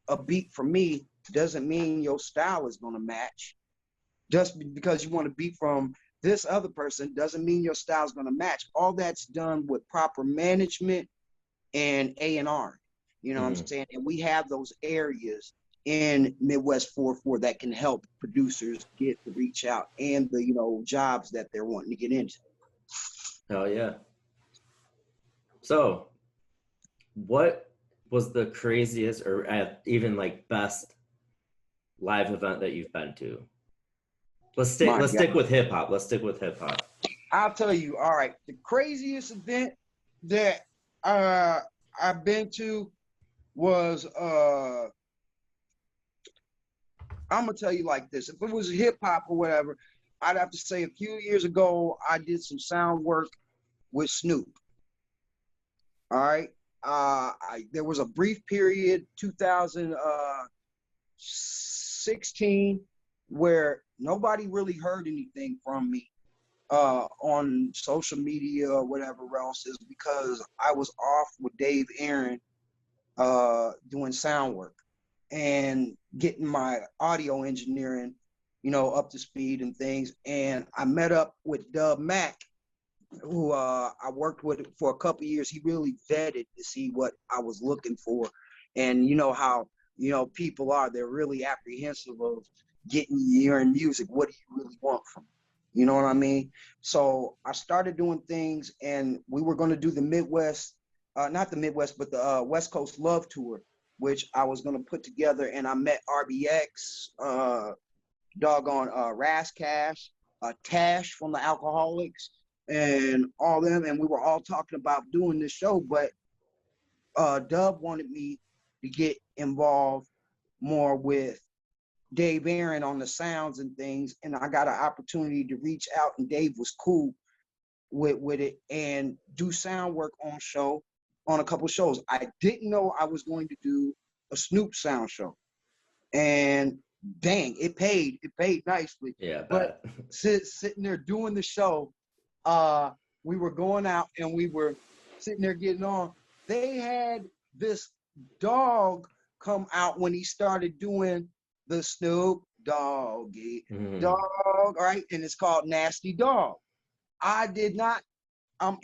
Speaker 4: a beat from me doesn't mean your style is going to match. Just because you want a beat from this other person doesn't mean your style is going to match. All that's done with proper management and A&R, you know what I'm saying? And we have those areas in Midwest 4-4 that can help producers get the reach out and the, you know, jobs that they're wanting to get into.
Speaker 3: Hell yeah. So what was the craziest or even like best live event that you've been to? Let's stick with hip hop. Let's stick with hip hop.
Speaker 4: I'll tell you. All right, the craziest event that I've been to was I'm gonna tell you like this. If it was hip hop or whatever, I'd have to say a few years ago I did some sound work with Snoop. All right, there was a brief period, 2016, where nobody really heard anything from me on social media or whatever else, is because I was off with Dave Aaron doing sound work and getting my audio engineering, you know, up to speed and things. And I met up with Dub Mac, who I worked with for a couple of years. He really vetted to see what I was looking for. And you know how, you know, people are, they're really apprehensive of getting your music. What do you really want from me? You know what I mean? So I started doing things, and we were going to do the Midwest, not the Midwest, but the West Coast Love Tour, which I was going to put together. And I met RBX, Ras Cash, Tash from the Alcoholics, and all them. And we were all talking about doing this show, but Dub wanted me to get involved more with Dave Aaron on the sounds and things, and I got an opportunity to reach out, and Dave was cool with it, and do sound work on a couple shows. I didn't know I was going to do a Snoop sound show, and dang, it paid nicely.
Speaker 3: Yeah,
Speaker 4: but sitting there doing the show, we were going out and we were sitting there getting on. They had this dog come out when he started doing the Snoop Doggy Dog, all right, and it's called Nasty Dog. I did not. I'm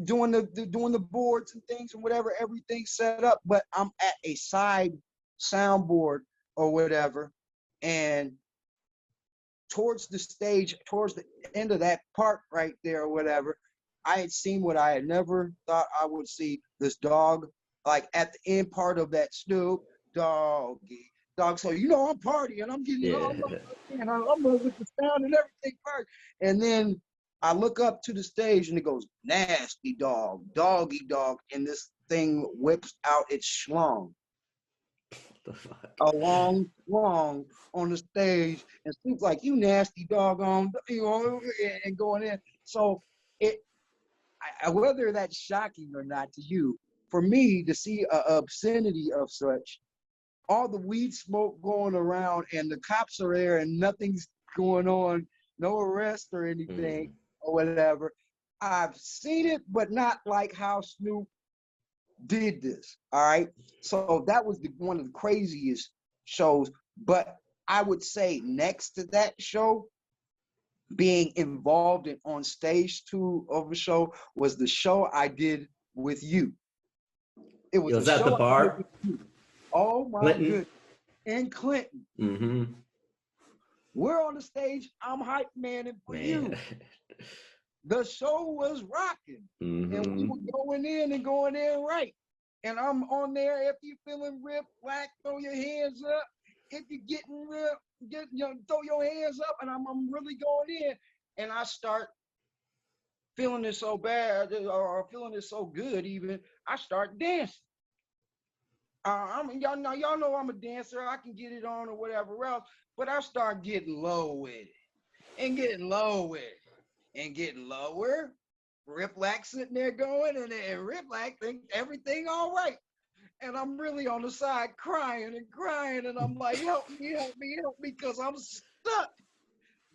Speaker 4: doing the boards and things and whatever, everything set up, but I'm at a side soundboard or whatever, and towards the stage, towards the end of that part right there or whatever, I had seen what I had never thought I would see. This dog, like at the end part of that Snoop Doggy Dog. So I'm partying, I'm getting
Speaker 3: Yeah.
Speaker 4: all and I'm with the sound and everything first. And then I look up to the stage and it goes, nasty dog, doggy dog, and this thing whips out its schlong.
Speaker 3: The fuck?
Speaker 4: A long on the stage, and Snoop's like, "You nasty doggone," and going in. So whether that's shocking or not to you, for me to see a obscenity of such, all the weed smoke going around, and the cops are there, and nothing's going on, no arrest or anything or whatever. I've seen it, but not like how Snoop did this. All right. So that was one of the craziest shows. But I would say next to that show, being involved on stage 2 of a show was the show I did with you. It was
Speaker 3: Was
Speaker 4: the
Speaker 3: that the
Speaker 4: show I did
Speaker 3: bar?
Speaker 4: with you. Oh my
Speaker 3: Clinton?
Speaker 4: goodness. In Clinton.
Speaker 3: Mm-hmm.
Speaker 4: We're on the stage. I'm hype manning for you. The show was rocking. And we were going in right. And I'm on there. If you're feeling ripped, black, throw your hands up. If you're getting ripped, throw your hands up. And I'm really going in. And I start feeling it so bad or feeling it so good even, I start dancing. Y'all know I'm a dancer. I can get it on or whatever else. But I start getting low with it. And getting low with it. And getting lower. Riplack sitting there going, and Riplack thinks everything all right. And I'm really on the side crying, and I'm like, help me, because I'm stuck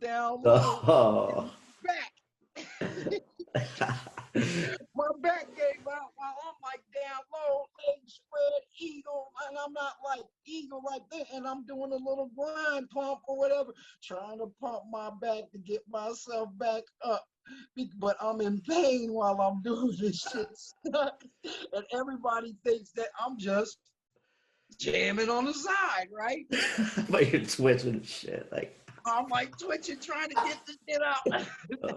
Speaker 4: down low
Speaker 3: Oh.
Speaker 4: back. My back gave out while I'm like down low, legs spread, eagle, and I'm not like eagle like that, and I'm doing a little grind pump or whatever, trying to pump my back to get myself back up. But I'm in pain while I'm doing this shit stuck. And everybody thinks that I'm just jamming on the side, right?
Speaker 3: But you're twitching and shit. Like,
Speaker 4: I'm like twitching, trying to get this shit out.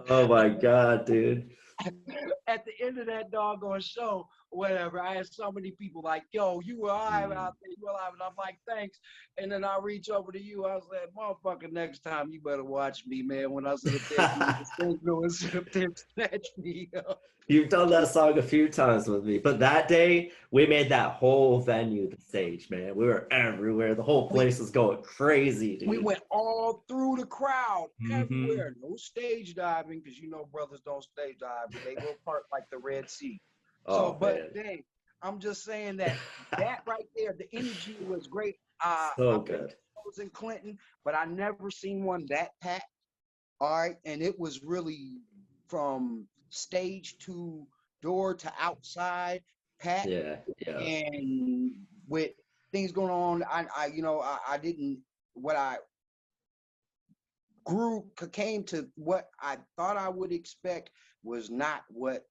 Speaker 3: oh my God, dude.
Speaker 4: At the end of that doggone show, whatever, I had so many people like, yo, you were alive out there, you were alive. And I'm like, thanks. And then I reach over to you. I was like, motherfucker, next time you better watch me, man. When I sit up there, sit up there and snatch me up.
Speaker 3: You've done that song a few times with me, but that day we made that whole venue the stage, man. We were everywhere. The whole place was going crazy, dude.
Speaker 4: We went all through the crowd, everywhere. No stage diving, because brothers don't stage dive, but they will part like the Red Sea. Dang, I'm just saying that right there, the energy was great.
Speaker 3: So good.
Speaker 4: I was in Clinton, but I never seen one that packed. All right, and it was really from stage to door to outside packed.
Speaker 3: Yeah.
Speaker 4: And with things going on, I didn't, what I came to what I thought I would expect was not what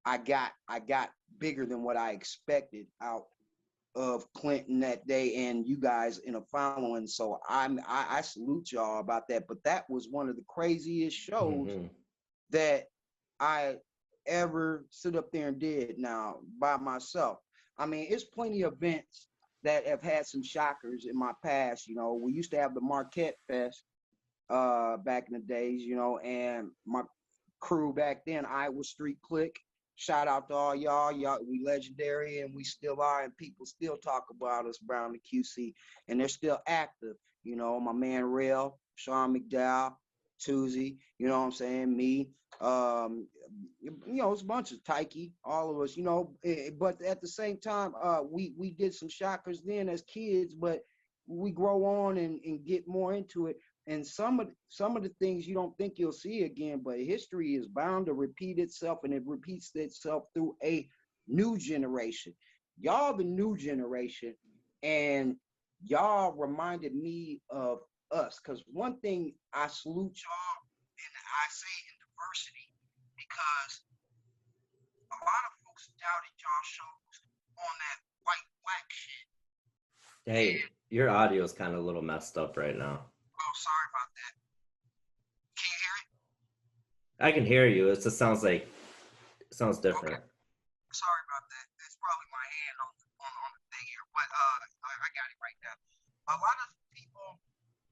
Speaker 4: I got. I got bigger than what I expected out of Clinton that day, and you guys in a following. So I salute y'all about that. But that was one of the craziest shows that I ever stood up there and did now by myself. I mean, it's plenty of events that have had some shockers in my past. We used to have the Marquette Fest back in the days, and my crew back then, Iowa Street Click. Shout out to all y'all. We legendary, and we still are, and people still talk about us around the QC, and they're still active. My man Rail, Sean McDowell, Tuesday, you know what I'm saying? Me, it's a bunch of Tyke, all of us, but at the same time, we did some shockers then as kids, but we grow on and get more into it. And some of the things you don't think you'll see again, but history is bound to repeat itself, and it repeats itself through a new generation. Y'all the new generation, and y'all reminded me of us. Because one thing I salute y'all, and I say in diversity, because a lot of folks doubted y'all shows on that white-black shit.
Speaker 3: Hey, your audio is kind of a little messed up right now.
Speaker 4: Oh, sorry about that.
Speaker 3: I can hear you. It just sounds different.
Speaker 4: Okay. Sorry about that. It's probably my hand on the thing here, but I got it right now. A lot of people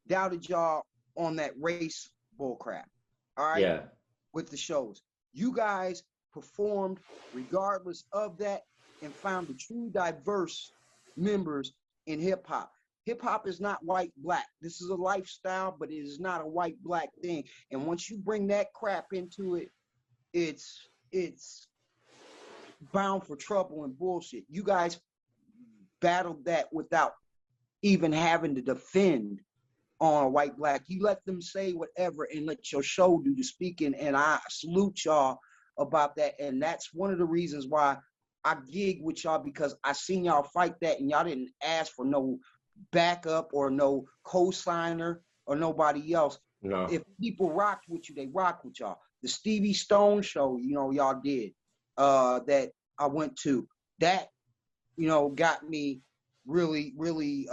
Speaker 4: doubted y'all on that race bull crap. All right,
Speaker 3: Yeah.
Speaker 4: with the shows, you guys performed regardless of that and found the true diverse members in hip hop. Hip hop is not white black. This is a lifestyle, but it is not a white black thing. And once you bring that crap into it, it's bound for trouble and bullshit. You guys battled that without even having to defend on a white black. You let them say whatever and let your show do the speaking. And I salute y'all about that. And that's one of the reasons why I gig with y'all, because I seen y'all fight that and y'all didn't ask for no backup or no co-signer or nobody else.
Speaker 3: No.
Speaker 4: If people rocked with you, they rocked with y'all. The Stevie Stone show, y'all did, that I went to, that, got me really, really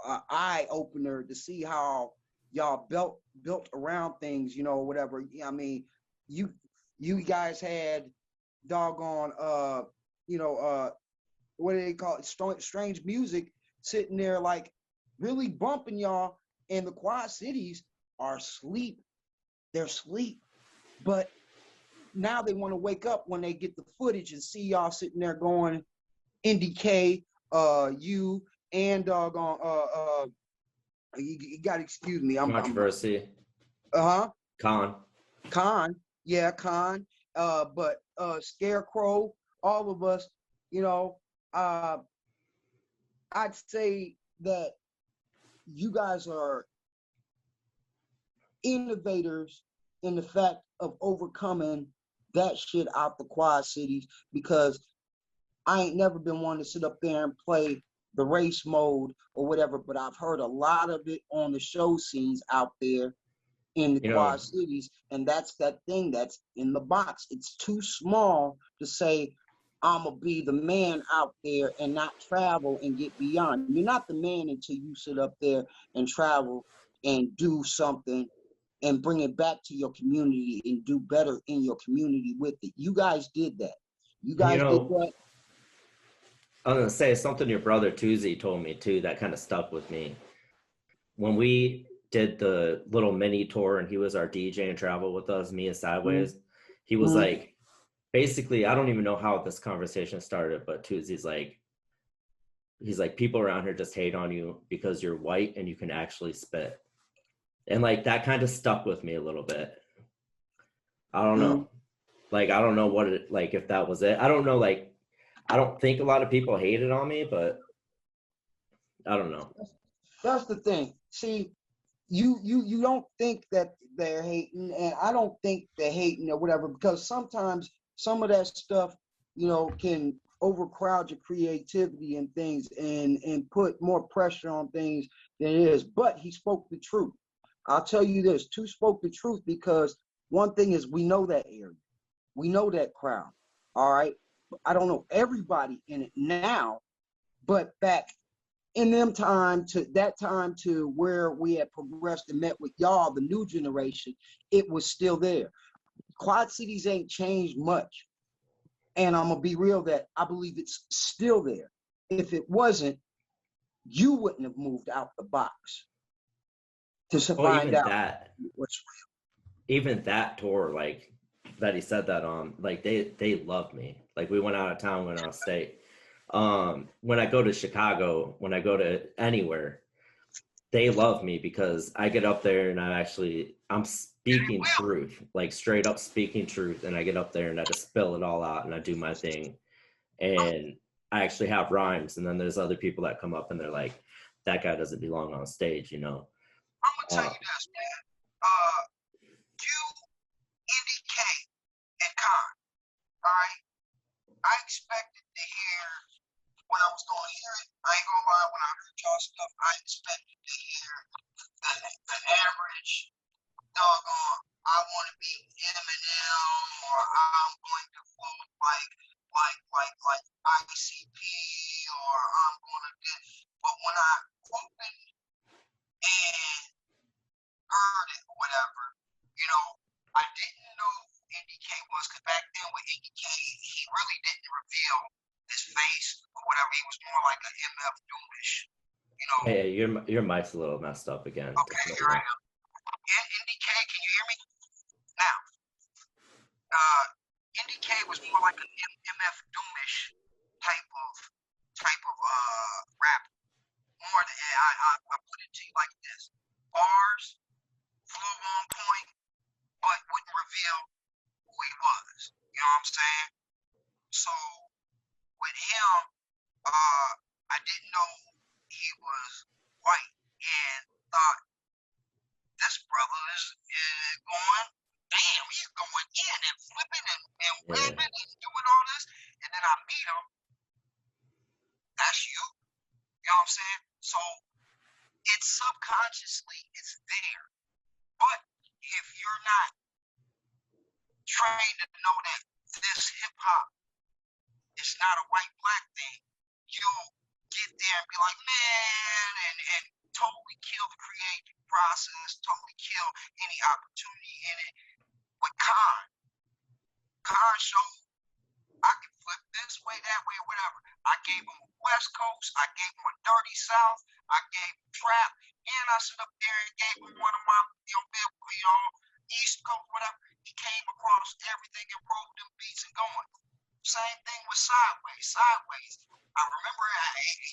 Speaker 4: eye opener to see how y'all built around things, whatever. I mean, you guys had doggone what do they call it? Strange music sitting there like really bumping y'all, and the Quad Cities are asleep. They're asleep. But now they want to wake up when they get the footage and see y'all sitting there going NDK, you and doggone you got to excuse me.
Speaker 3: Controversy. Con.
Speaker 4: Yeah, Con. But Scarecrow, all of us, I'd say that you guys are innovators in the fact of overcoming that shit out the Quad Cities, because I ain't never been one to sit up there and play the race mode or whatever, but I've heard a lot of it on the show scenes out there in the Quad Cities, and that's that thing that's in the box. It's too small to say, I'm going to be the man out there and not travel and get beyond. You're not the man until you sit up there and travel and do something and bring it back to your community and do better in your community with it. You guys did that. You guys did that.
Speaker 3: I was going to say something your brother Tuesday told me too that kind of stuck with me. When we did the little mini tour and he was our DJ and travel with us, me and Sideways, he was like, basically, I don't even know how this conversation started, but Tuesday's like, he's like, people around here just hate on you because you're white and you can actually spit. And like, that kind of stuck with me a little bit. I don't know. Like, I don't know what it, like, if that was it. I don't know, like, I don't think a lot of people hated on me, but I don't know.
Speaker 4: That's the thing. See, you don't think that they're hating, and I don't think they're hating or whatever, because sometimes some of that stuff, can overcrowd your creativity and things and put more pressure on things than it is. But he spoke the truth. I'll tell you this, Two spoke the truth, because one thing is, we know that area. We know that crowd. All right. I don't know everybody in it now, but back in that time to where we had progressed and met with y'all, the new generation, it was still there. Quad Cities ain't changed much. And I'm going to be real that I believe it's still there. If it wasn't, you wouldn't have moved out the box to find out what's real.
Speaker 3: Even that tour, like, that he said that on, like, they loved me. Like, we went out of town, went out of state. When I go to Chicago, when I go to anywhere, they love me because I get up there and I'm speaking truth, like straight up speaking truth. And I get up there and I just spill it all out and I do my thing. And I actually have rhymes. And then there's other people that come up and they're like, that guy doesn't belong on stage,
Speaker 4: I'm going to tell you this, man. You, NDK, and Con, all right? I expected to hear, when I was going to hear it, I ain't going to lie, when I heard y'all stuff, I expected to hear the average doggone, I want to be Eminem, or I'm going to flow like ICP, or I'm going to get, but when I opened and heard it or whatever, I didn't know
Speaker 3: Hey, your mic's a little messed up again.
Speaker 5: Okay, here I am. NDK, can you hear me? Now, NDK was more like an MF Doomish type of rap. More than I put it to you like this: bars, flow on point, but wouldn't reveal who he was. You know what I'm saying? So with him, I didn't know he was white and thought this brother is going, damn, he's going in and flipping and rapping and doing all this. And then I meet him. That's you. You know what I'm saying? So it's subconsciously, it's there. But if you're not trained to know that this hip hop is not a white black thing, you'll get there and be like, man, and totally kill the creative process, totally kill any opportunity in it. With Khan showed I can flip this way, that way, or whatever. I gave him a West Coast, I gave him a Dirty South, I gave him trap, and I stood up there and gave him one of my, East Coast, whatever. He came across everything and rolled them beats and going. Same thing with Sideways. I remember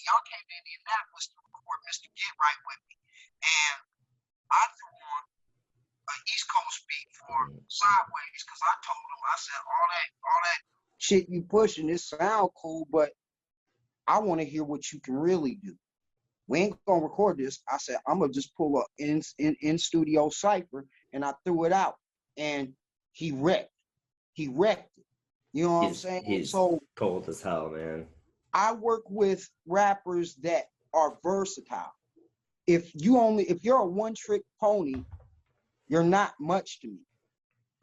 Speaker 5: y'all came to Indianapolis to record Mr. Get Right with me, and I threw on an East Coast beat for Sideways because I told him, I said, all that
Speaker 4: Shit you pushing, it sound cool, but I want to hear what you can really do. We ain't gonna record this. I said I'm gonna just pull up in studio cipher, and I threw it out, and he wrecked it. You know what I'm saying?
Speaker 3: He's
Speaker 4: so
Speaker 3: cold as hell, man.
Speaker 4: I work with rappers that are versatile. If you're a one-trick pony, you're not much to me.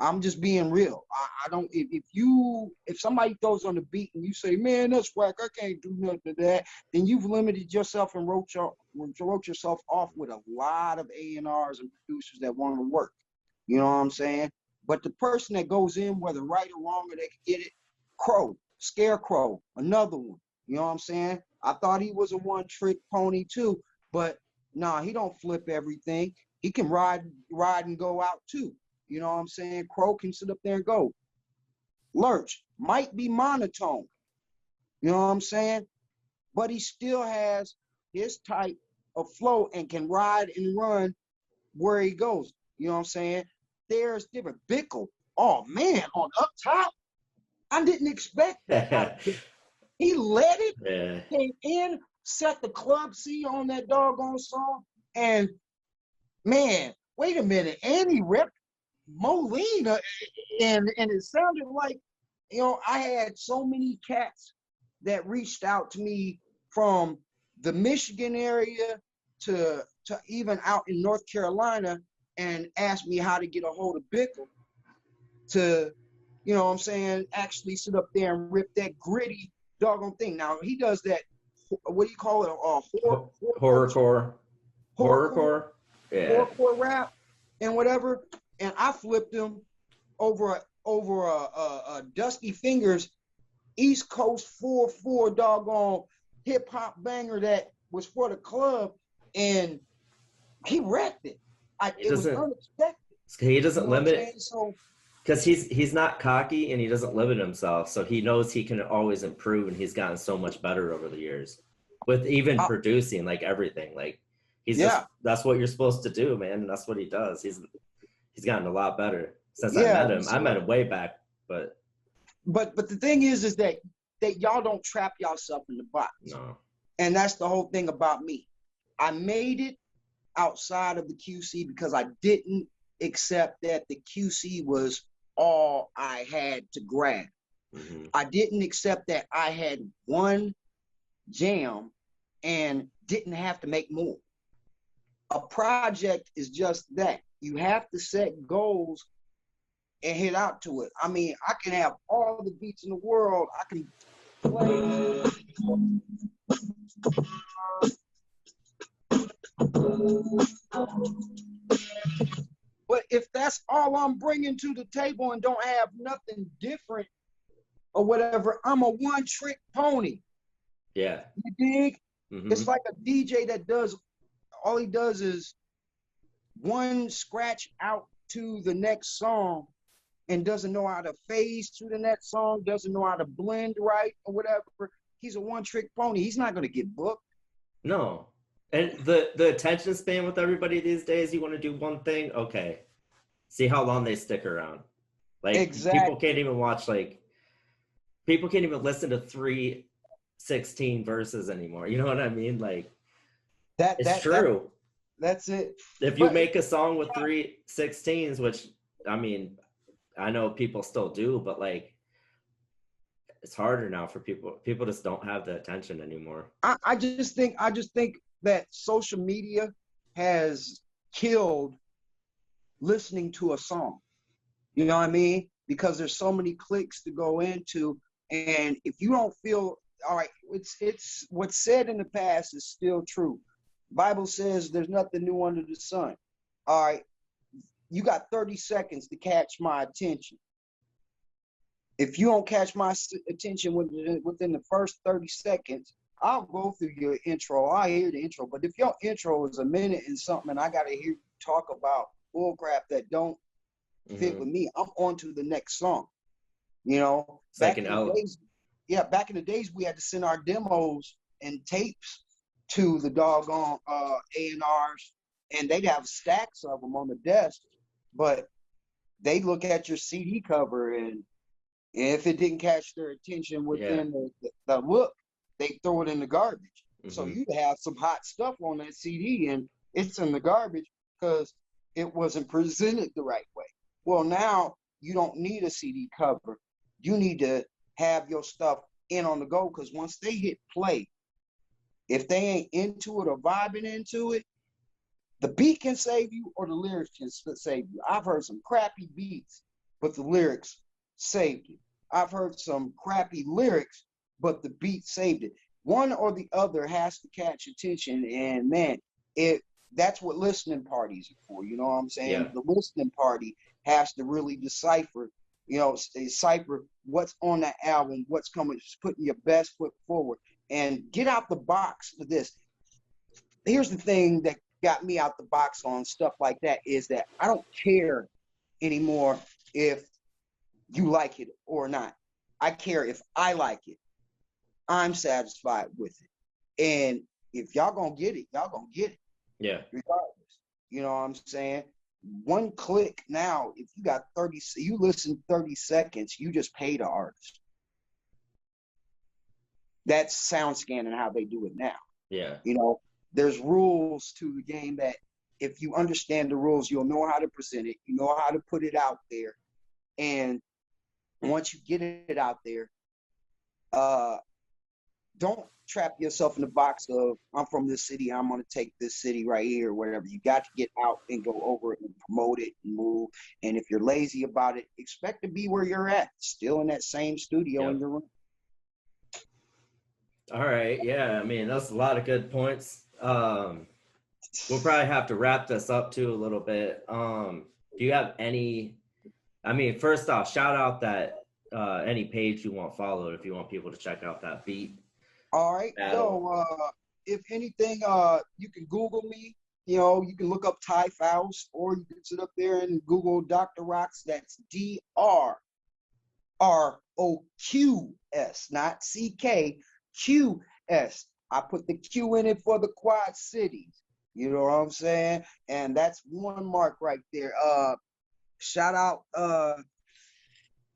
Speaker 4: I'm just being real. I don't. If somebody throws on the beat and you say, "Man, that's whack. I can't do nothing to that," then you've limited yourself and wrote yourself off with a lot of A&Rs and producers that want to work. You know what I'm saying? But the person that goes in, whether right or wrong, or they can get it, Scarecrow, another one. You know what I'm saying? I thought he was a one-trick pony too, but nah, he don't flip everything. He can ride and go out too. You know what I'm saying? Crow can sit up there and go. Lurch might be monotone. You know what I'm saying? But he still has his type of flow and can ride and run where he goes. You know what I'm saying? There's different. Bickle, oh man, on up top, I didn't expect that. He led it, came in, set the club C on that doggone song, and man, wait a minute, and he ripped Molina, and it sounded like, I had so many cats that reached out to me from the Michigan area to even out in North Carolina and asked me how to get a hold of Bickle to, you know what I'm saying, actually sit up there and rip that gritty doggone thing. Now, he does that, what do you call it,
Speaker 3: horrorcore? Yeah.
Speaker 4: Horrorcore rap and whatever. And I flipped him over a Dusty Fingers East Coast 4/4 doggone hip hop banger that was for the club, and he wrecked it. It was unexpected.
Speaker 3: He doesn't limit it.
Speaker 4: So,
Speaker 3: because he's not cocky and he doesn't limit himself, so he knows he can always improve, and he's gotten so much better over the years with even producing, like everything. Like that's what you're supposed to do, man, and that's what he does. He's gotten a lot better since I met him. I met him way back, but
Speaker 4: the thing is that y'all don't trap yourself in the box.
Speaker 3: No.
Speaker 4: And that's the whole thing about me. I made it outside of the QC because I didn't accept that the QC was all I had to grab. Mm-hmm. I didn't accept that I had one jam and didn't have to make more. A project is just that. You have to set goals and hit out to it. I mean, I can have all the beats in the world. I can play. But if that's all I'm bringing to the table and don't have nothing different or whatever, I'm a one-trick pony.
Speaker 3: Yeah.
Speaker 4: You dig?
Speaker 3: Mm-hmm.
Speaker 4: It's like a DJ that does, all he does is one scratch out to the next song and doesn't know how to phase to the next song, doesn't know how to blend right or whatever. He's a one-trick pony. He's not going to get booked.
Speaker 3: No. And the attention span with everybody these days, you want to do one thing, okay. See how long they stick around. Like
Speaker 4: Exactly.
Speaker 3: people can't even listen to 3:16 verses anymore. You know what I mean? Like it's true.
Speaker 4: That's it.
Speaker 3: If you make a song with 3:16s, which I mean, I know people still do, but like it's harder now for people. People just don't have the attention anymore.
Speaker 4: I just think that social media has killed listening to a song. You know what I mean? Because there's so many clicks to go into, and if you don't feel all right, it's what's said in the past is still true. Bible says there's nothing new under the sun. All right, you got 30 seconds to catch my attention. If you don't catch my attention within the first 30 seconds, I'll go through your intro. I'll hear the intro. But if your intro is a minute and something, and I got to hear you talk about bullcrap that don't fit with me, I'm on to the next song. You know, back in the days, we had to send our demos and tapes to the doggone A&Rs, and they'd have stacks of them on the desk. But they look at your CD cover, and if it didn't catch their attention within the look, they throw it in the garbage. So you'd have some hot stuff on that CD, and it's in the garbage because it wasn't presented the right way. Well, now you don't need a CD cover. You need to have your stuff in on the go, because once they hit play, if they ain't into it or vibing into it, the beat can save you or the lyrics can save you. I've heard some crappy beats, but the lyrics saved it. I've heard some crappy lyrics, but the beat saved it. One or the other has to catch attention, and man, that's what listening parties are for. You know what I'm saying?
Speaker 3: Yeah.
Speaker 4: The listening party has to really decipher what's on that album, what's coming, just putting your best foot forward, and get out the box for this. Here's the thing that got me out the box on stuff like that is that I don't care anymore if you like it or not. I care if I like it. I'm satisfied with it. And if y'all gonna get it, y'all gonna get it.
Speaker 3: Yeah.
Speaker 4: Regardless. You know what I'm saying? One click now, if you got 30, you listen 30 seconds, you just pay the artist. That's sound scanning how they do it now.
Speaker 3: Yeah.
Speaker 4: You know, there's rules to the game that if you understand the rules, you'll know how to present it. You know how to put it out there. And once you get it out there, don't trap yourself in the box of, I'm from this city, I'm going to take this city right here, or whatever. You got to get out and go over it and promote it and move. And if you're lazy about it, expect to be where you're at, still in that same studio in your room.
Speaker 3: All right. Yeah. I mean, that's a lot of good points. We'll probably have to wrap this up too a little bit. Do you have any, I mean, first off, shout out that any page you want followed if you want people to check out that beat.
Speaker 4: All right. So if anything, you can Google me. You know, you can look up Ty Faust, or you can sit up there and Google Dr. Roqs. That's DRROQS, not CKQS. I put the Q in it for the Quad Cities. You know what I'm saying? And that's one mark right there. Shout out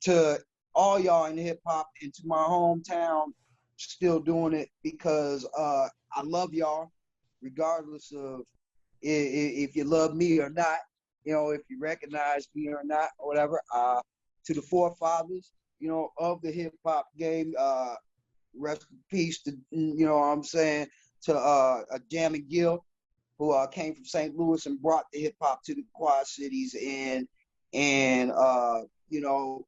Speaker 4: to all y'all in hip hop and to my hometown, still doing it, because I love y'all regardless of if you love me or not, you know, if you recognize me or not, or whatever. To the forefathers, you know, of the hip hop game, rest in peace to, you know what I'm saying, to Jam and Gil, who came from St. Louis and brought the hip hop to the Quad Cities, and you know,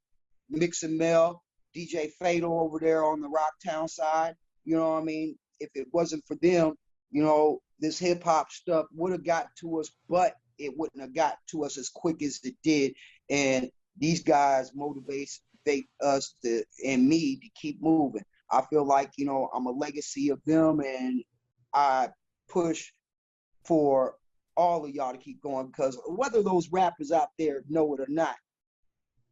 Speaker 4: Mix and Mel, DJ Fatal over there on the Rocktown side. You know what I mean? If it wasn't for them, you know, this hip hop stuff would have got to us, but it wouldn't have got to us as quick as it did. And these guys motivate us and me to keep moving. I feel like, you know, I'm a legacy of them, and I push for all of y'all to keep going, because whether those rappers out there know it or not,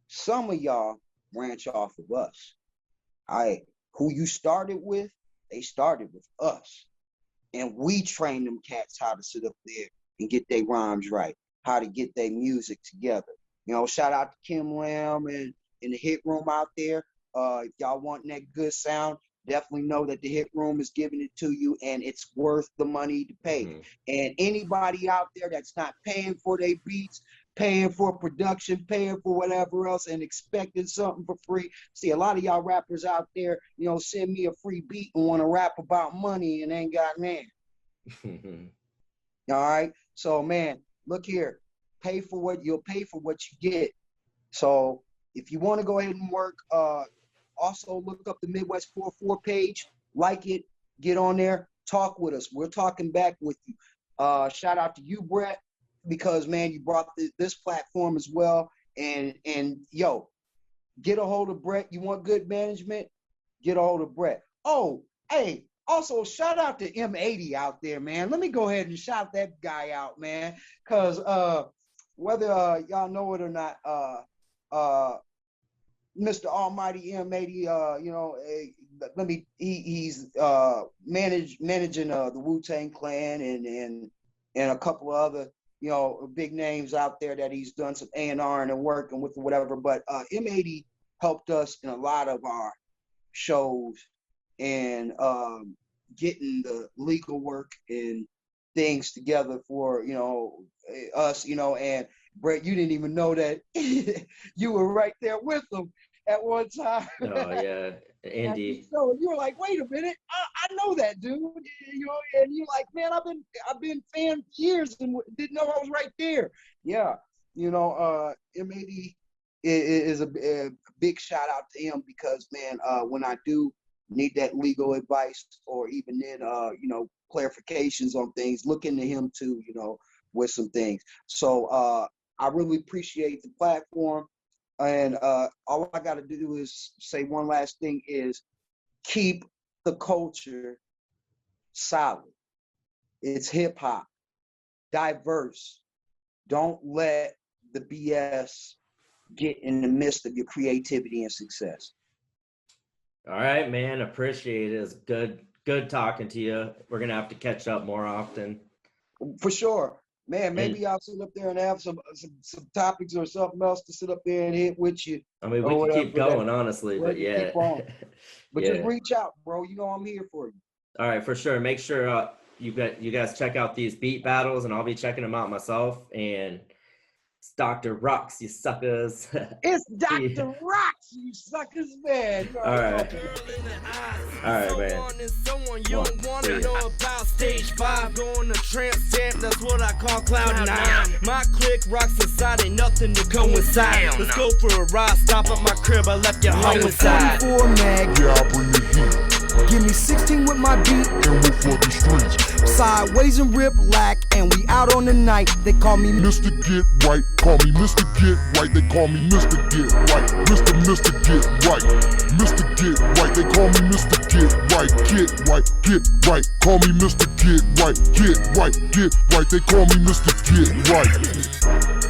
Speaker 4: some of y'all branch off of us. Who you started with, they started with us. And we train them cats how to sit up there and get their rhymes right, how to get their music together. You know, shout out to Kim Lamb and in the Hit Room out there. If y'all want that good sound, definitely know that the Hit Room is giving it to you, and it's worth the money to pay.
Speaker 3: Mhm.
Speaker 4: And anybody out there that's not paying for their beats, paying for production, paying for whatever else, and expecting something for free. See, a lot of y'all rappers out there, you know, send me a free beat and want to rap about money and ain't got man. All right. So, man, look here. You'll pay for what you get. So if you want to go ahead and work, also look up the Midwest 44 page, like it, get on there, talk with us. We're talking back with you. Shout out to you, Brett, because, man, you brought this platform as well. And yo, get a hold of Brett. You want good management? Get a hold of Brett. Oh, hey, also shout out to M80 out there, man. Let me go ahead and shout that guy out, man, because whether y'all know it or not, Mr. Almighty M80, you know, he's managing the Wu-Tang Clan and a couple of other, you know, big names out there that he's done some A&R and working with or whatever. But M80 helped us in a lot of our shows and getting the legal work and things together for, you know, us, you know. And Brett, you didn't even know that you were right there with them at one time.
Speaker 3: Oh yeah, Andy.
Speaker 4: So you were like, wait a minute, I know that dude, you know. And you're like, man, I've been fan for years and didn't know I was right there. Yeah, you know, M80 is a big shout out to him, because, man, when I do need that legal advice or even then, you know, clarifications on things, look into him too, you know, with some things. So I really appreciate the platform. And all I got to do is say one last thing is keep the culture solid. It's hip hop, diverse. Don't let the BS get in the midst of your creativity and success.
Speaker 3: All right, man. Appreciate it. It's good talking to you. We're gonna have to catch up more often.
Speaker 4: For sure. Man, maybe I'll sit up there and have some topics or something else to sit up there and hit with you.
Speaker 3: I mean, we can keep going, honestly, but yeah.
Speaker 4: Keep on. But
Speaker 3: Yeah.
Speaker 4: just reach out, bro. You know I'm here for you.
Speaker 3: All right, for sure. Make sure you guys check out these beat battles, and I'll be checking them out myself. And it's Dr. Roqs, you suckers.
Speaker 4: It's Dr. Roqs, you suckers, man.
Speaker 3: All right. All right, man.
Speaker 1: You don't want to know about stage 5, going to trance stamp, that's what I call cloud 9. My clique rocks inside, ain't nothing to coincide. Let's go for a ride, stop at my crib, I left your home inside.
Speaker 6: 44 mag,
Speaker 7: Yeah, I bring the heat.
Speaker 6: give me 16 with my beat.
Speaker 7: And move for the streets.
Speaker 6: Sideways and rip lack, and we out on the night. They call me
Speaker 7: Mr. Get Right, call me Mr. Get Right. They call me Mr. Get Right. Mr. Get Right. Mr. Get Right. They call me Mr. Get Right. Get right, get right. Call me Mr. Get Right. Get right, get right. They call me Mr. Get Right.